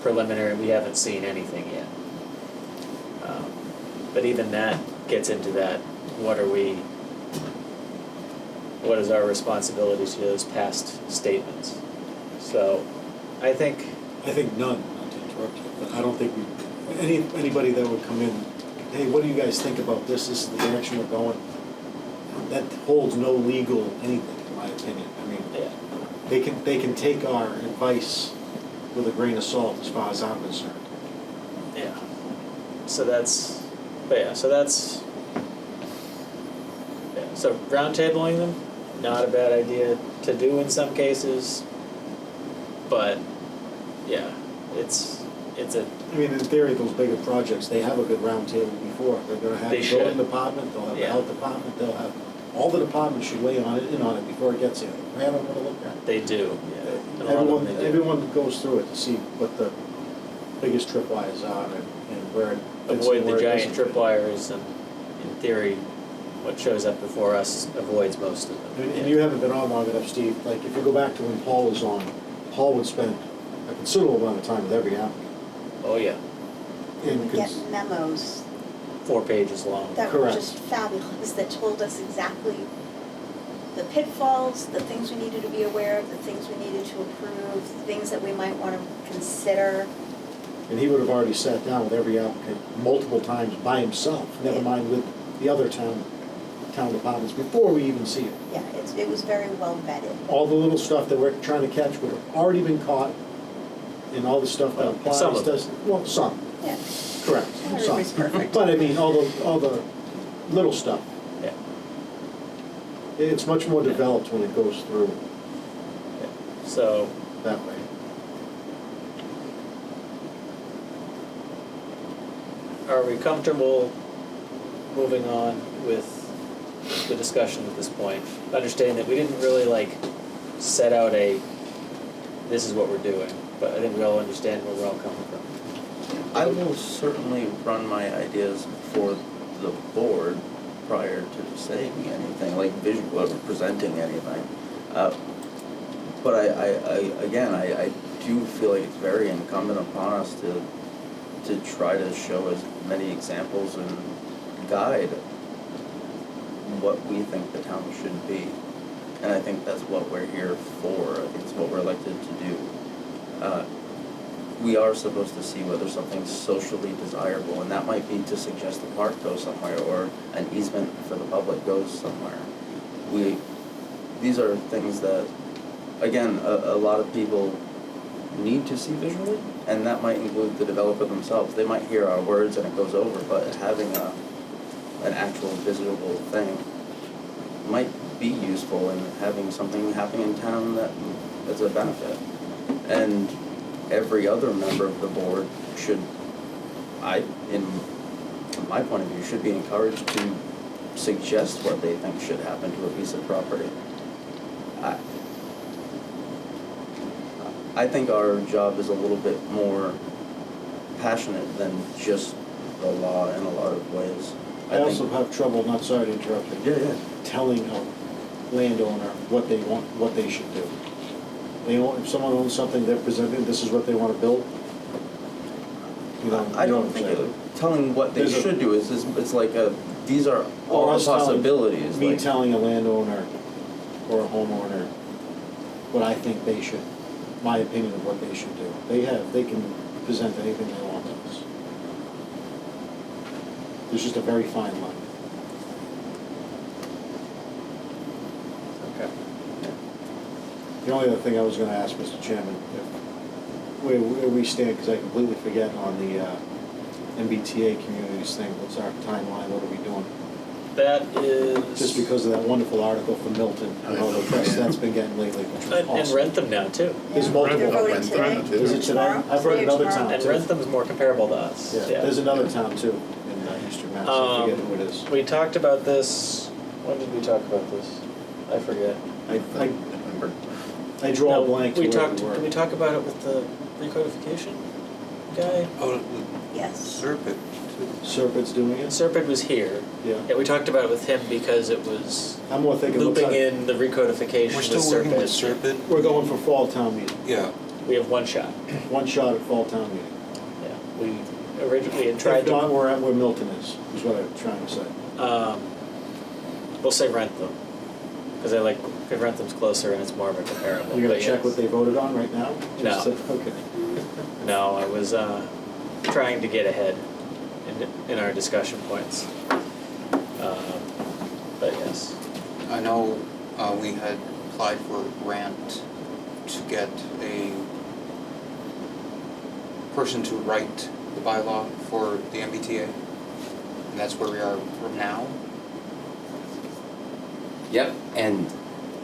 preliminary, we haven't seen anything yet. But even that gets into that, what is our responsibility to those past statements? So, I think, None, not to interrupt you, but I don't think anybody that would come in, hey, what do you guys think about this? This is the direction we're going. That holds no legal anything, in my opinion. I mean, yeah, they can take our advice with a grain of salt as far as I'm concerned. yeah. So that's, so roundtabling them, not a bad idea to do in some cases, but, yeah, it's a, I mean, in theory, those bigger projects, they have a good round table before. They're gonna have They the building should. department, they'll have the Yeah. health department, they'll have, all the departments should weigh in on it before it gets here. We have them to look at. they do, yeah. And a lot of them they do. Everyone goes through it to see what the biggest tripwires are and where it fits Avoid and the where it giant doesn't fit. tripwires, and in theory, what shows up before us avoids most of them. And you haven't been on long enough, Steve, like, if you go back to when Paul was on, Paul would spend a considerable amount of time with every applicant. Oh, yeah, And We get memos 4 pages long. that were Correct. just fabulous, that told us exactly the pitfalls, the things we needed to be aware of, the things we needed to approve, the things that we might want to consider. And he would have already sat down with every applicant multiple times by himself, never Yeah. mind with the other town departments, before we even see it. Yeah, it was very well vetted. All the little stuff that we're trying to catch would have already been caught, and all the stuff that Well, applies some of them. does, well, some, Yeah, correct, Not some. everybody's perfect. But I mean, all the little stuff, Yeah, it's much more developed when it goes through so, that way. are we comfortable moving on with the discussion at this point? Understanding that we didn't really set out this is what we're doing, but I think we all understand where we're all coming from. I will certainly run my ideas for the board prior to saying anything, like visual, or presenting anything. But I do feel like it's very incumbent upon us to try to show as many examples and guide what we think the town should be. And I think that's what we're here for. I think it's what we're elected to do. We are supposed to see whether something's socially desirable, and that might be to suggest a park goes somewhere or an easement for the public goes somewhere. These are things that, again, a lot of people need to see visually, and that might include the developer themselves. They might hear our words and it goes over, but having an actual visible thing might be useful in having something happen in town that's a benefit. And every other member of the board should, from my point of view, should be encouraged to suggest what they think should I think our job is a little bit more passionate than just the law in a lot of ways. I think- also have trouble, not sorry to interrupt you. Yeah, yeah. Telling a landowner what they want, what they should do. If someone owns something, they're presenting, this is what they want to build. You know, I you know don't what I'm think saying? telling what they There's a- should do is, it's like these are Or all the us telling- possibilities. Me like- telling a landowner or a homeowner what I think they should, my opinion of what they should do. They can present anything they want to us. There's just a very fine line. Okay. The only other thing I was gonna ask, Mr. Chairman, where we stand, because I completely forget on the MBTA communities thing, what's our timeline, what are we doing? That is. Just because of that wonderful article from Milton, and all the press that's been getting lately, which was And awesome. Rentham now too. There's Yeah. multiple. They're voting Rentham. today. Is it today? Tomorrow? I've heard Today or another tomorrow? town And too. Rentham's more comparable to us. Yeah, there's another town too in eastern Mass, I forget who it is. We talked about this, when did we talk about this? I forget. I draw No, a blank to we where talked, we were. did we talk about it with the recodification guy? Oh, Yes. Serpent. Serpent's doing And it? Serpent was here. Yeah. Yeah, we talked about it with him because it was I'm more thinking, looks looping like, in the recodification We're with still working with Serpent. Serpent? we're going for fall town meeting. Yeah. We have one shot. One shot at fall town meeting. Yeah, we originally had tried If not, to, we're at where Milton is what I'm trying to say. we'll say Rentham. Because I like, because Rentham's closer and it's more of a comparable. You're gonna but check yes. what they voted on right now? No. Just to- Okay. No, I was trying to get ahead in our discussion points. But yes. I know we had applied for a grant to get a person to write the bylaw for the MBTA. And that's where we are from now. Yep, and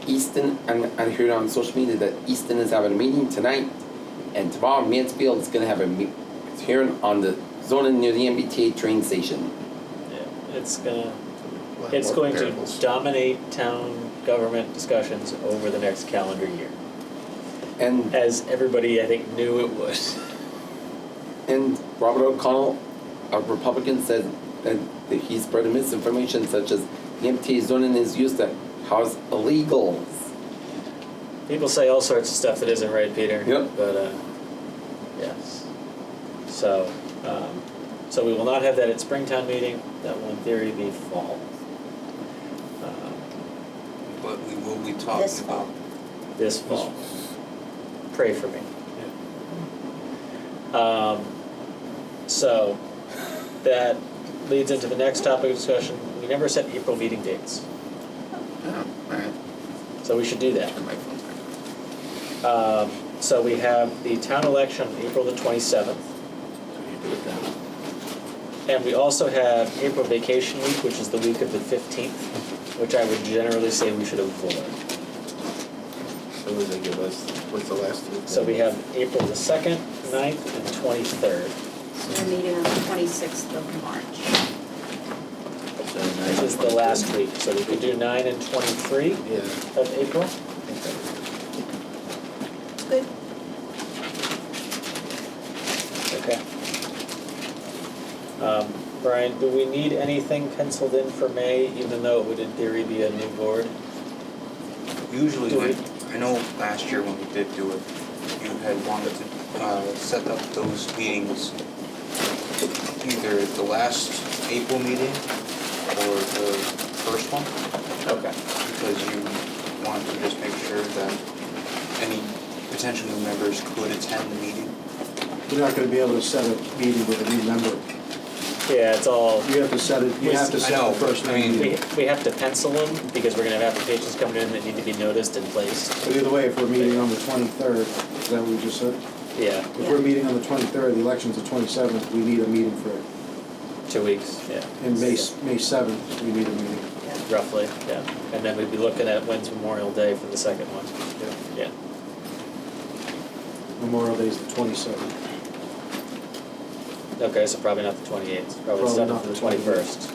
Easton, I heard on social media that Easton is having a meeting tonight, and tomorrow Mansfield is gonna have a hearing on the zoning near the MBTA train station. Yeah, it's gonna, We'll have it's more going to comparables. dominate town government discussions over the next calendar year. And As everybody, I think, knew it would. and Robert O'Connell, a Republican, said that he spread misinformation such as the MBTA zoning is used to house illegals. People say all sorts of stuff that isn't right, Peter. Yep. But, yes. So, so we will not have that at Springtown meeting. That will in theory be fall. But we will be talking This fall. about This fall. Pray for me. So, that leads into the next topic of discussion. We never set April meeting dates, Oh, alright. so we should do that. Turn my phone back on. So we have the town election on April the 27th. So you do it then. And we also have April vacation week, which is the week of the 15th, which I would generally say we should avoid. So what do they give us? What's the last two? So we have April the 2nd, 9th, and 23rd. So we're meeting on the 26th of March. So This is the last week, so we could do 9 and 23 Yeah. of April. Good. Okay. Brian, do we need anything penciled in for May, even though it would in theory be a new board? usually Do when, we- I know last year when we did do it, you had wanted to set up those meetings either the last April meeting or the first one, Okay. because you wanted to just make sure that any potential new members could attend the meeting. You're not gonna be able to set a meeting with a new member. Yeah, it's all, You have to set it, you have to I set know, the first I mean, meeting. we have to pencil them because we're gonna have applications coming in that need to be noticed and placed. But either way, if we're meeting on the 23rd, is that what we just said? Yeah, If we're meeting on the 23rd, the election's the 27th, we need a meeting for, 2 weeks, yeah. and May 7th, we need a meeting. Roughly, yeah. And then we'd be looking at when's Memorial Day for the second one. Yeah. Memorial Day's the 27th. Okay, so probably not the 28th, probably Probably set not up for the the 21st.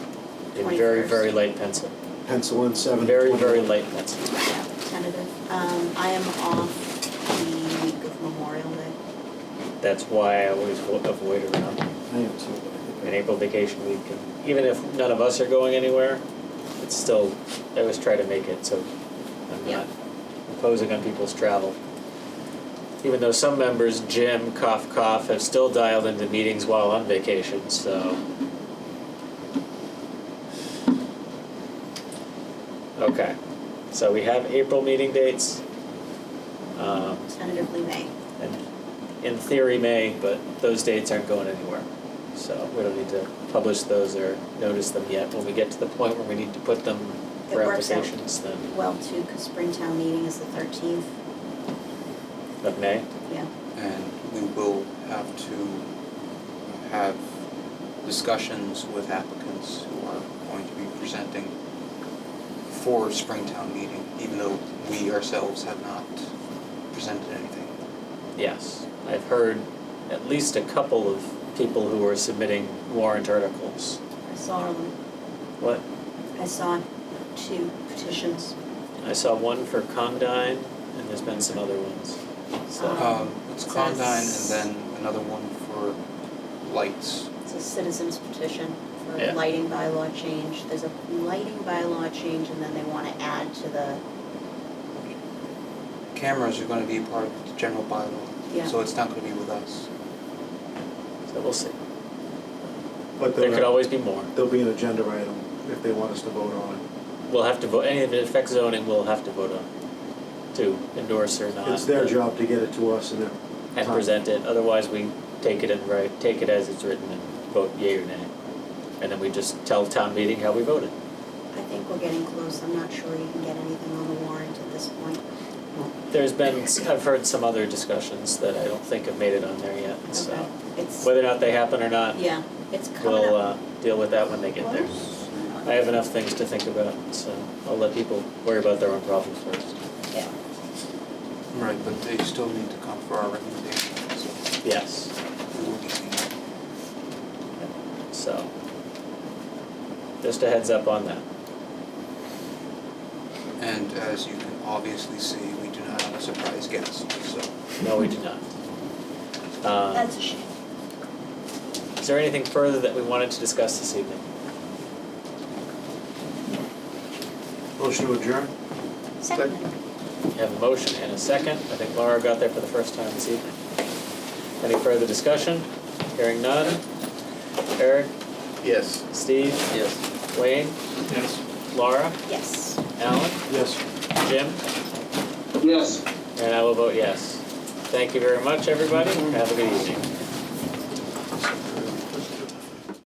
In very, 21st. very light pencil. Pencil in 7. Very, very light pencil. Yeah, tentative. I am off the week of with Memorial Day. That's why I always avoid around I am too, but I an think. April vacation week. And even if none of us are going anywhere, it's still, I always try to make it so I'm Yeah. not imposing on people's travel. Even though some members, Jim, cough, cough, have still dialed into meetings while on vacation, so. Okay, so we have April meeting dates. Tentatively May. And in theory May, but those dates aren't going anywhere. So we don't need to publish those or notice them yet. When we get to the point where we need to put them for It works out. applications, then Well, too, because Springtown meeting is the 13th. of May. Yeah. And we will have to have discussions with applicants who are going to be presenting for Springtown meeting, even though we ourselves have not presented anything. Yes, I've heard at least a couple of people who are submitting warrant articles. I saw them. What? I saw 2 petitions. I saw one for Condyne, and there's been some other ones. So, It's Says- Condyne and then another one for lights. It's a citizen's petition for Yeah. a lighting bylaw change. There's a lighting bylaw change, and then they want to add to the, Cameras are gonna be a part of the general bylaw, Yeah. so it's not gonna be with us. so we'll see. But There could always be more. there'll be an agenda item if they want us to vote on it. We'll have to vote, any of it affects zoning, we'll have to vote on to endorse or not. It's their job to get it to us and then. And present it, otherwise we take it take it as it's written and vote yea or nay. And then we just tell town meeting how we voted. I think we're getting close. I'm not sure you can get anything on the warrant at this point. There's been, I've heard some other discussions that I don't think have made it on there yet, so. Okay. It's, Whether or not they happen or not, yeah, it's coming we'll up. deal with that when they get there. I have enough things to think about, so I'll let people worry about their own problems first. Yeah. Right, but they still need to come for our recommendation, so Yes, we will be seeing that. so. Just a heads up on that. And as you can obviously see, we do not have a surprise guest, so. No, we do not. That's a shame. Is there anything further that we wanted to discuss this evening? Motion to adjourn? Second. We have a motion and a second. I think Laura got there for the first time this evening. Any further discussion? Hearing none. Eric? Yes. Steve? Yes. Wayne? Yes. Laura? Yes. Alan? Yes. Jim? Yes. And I will vote yes. Thank you very much, everybody. Have a good evening.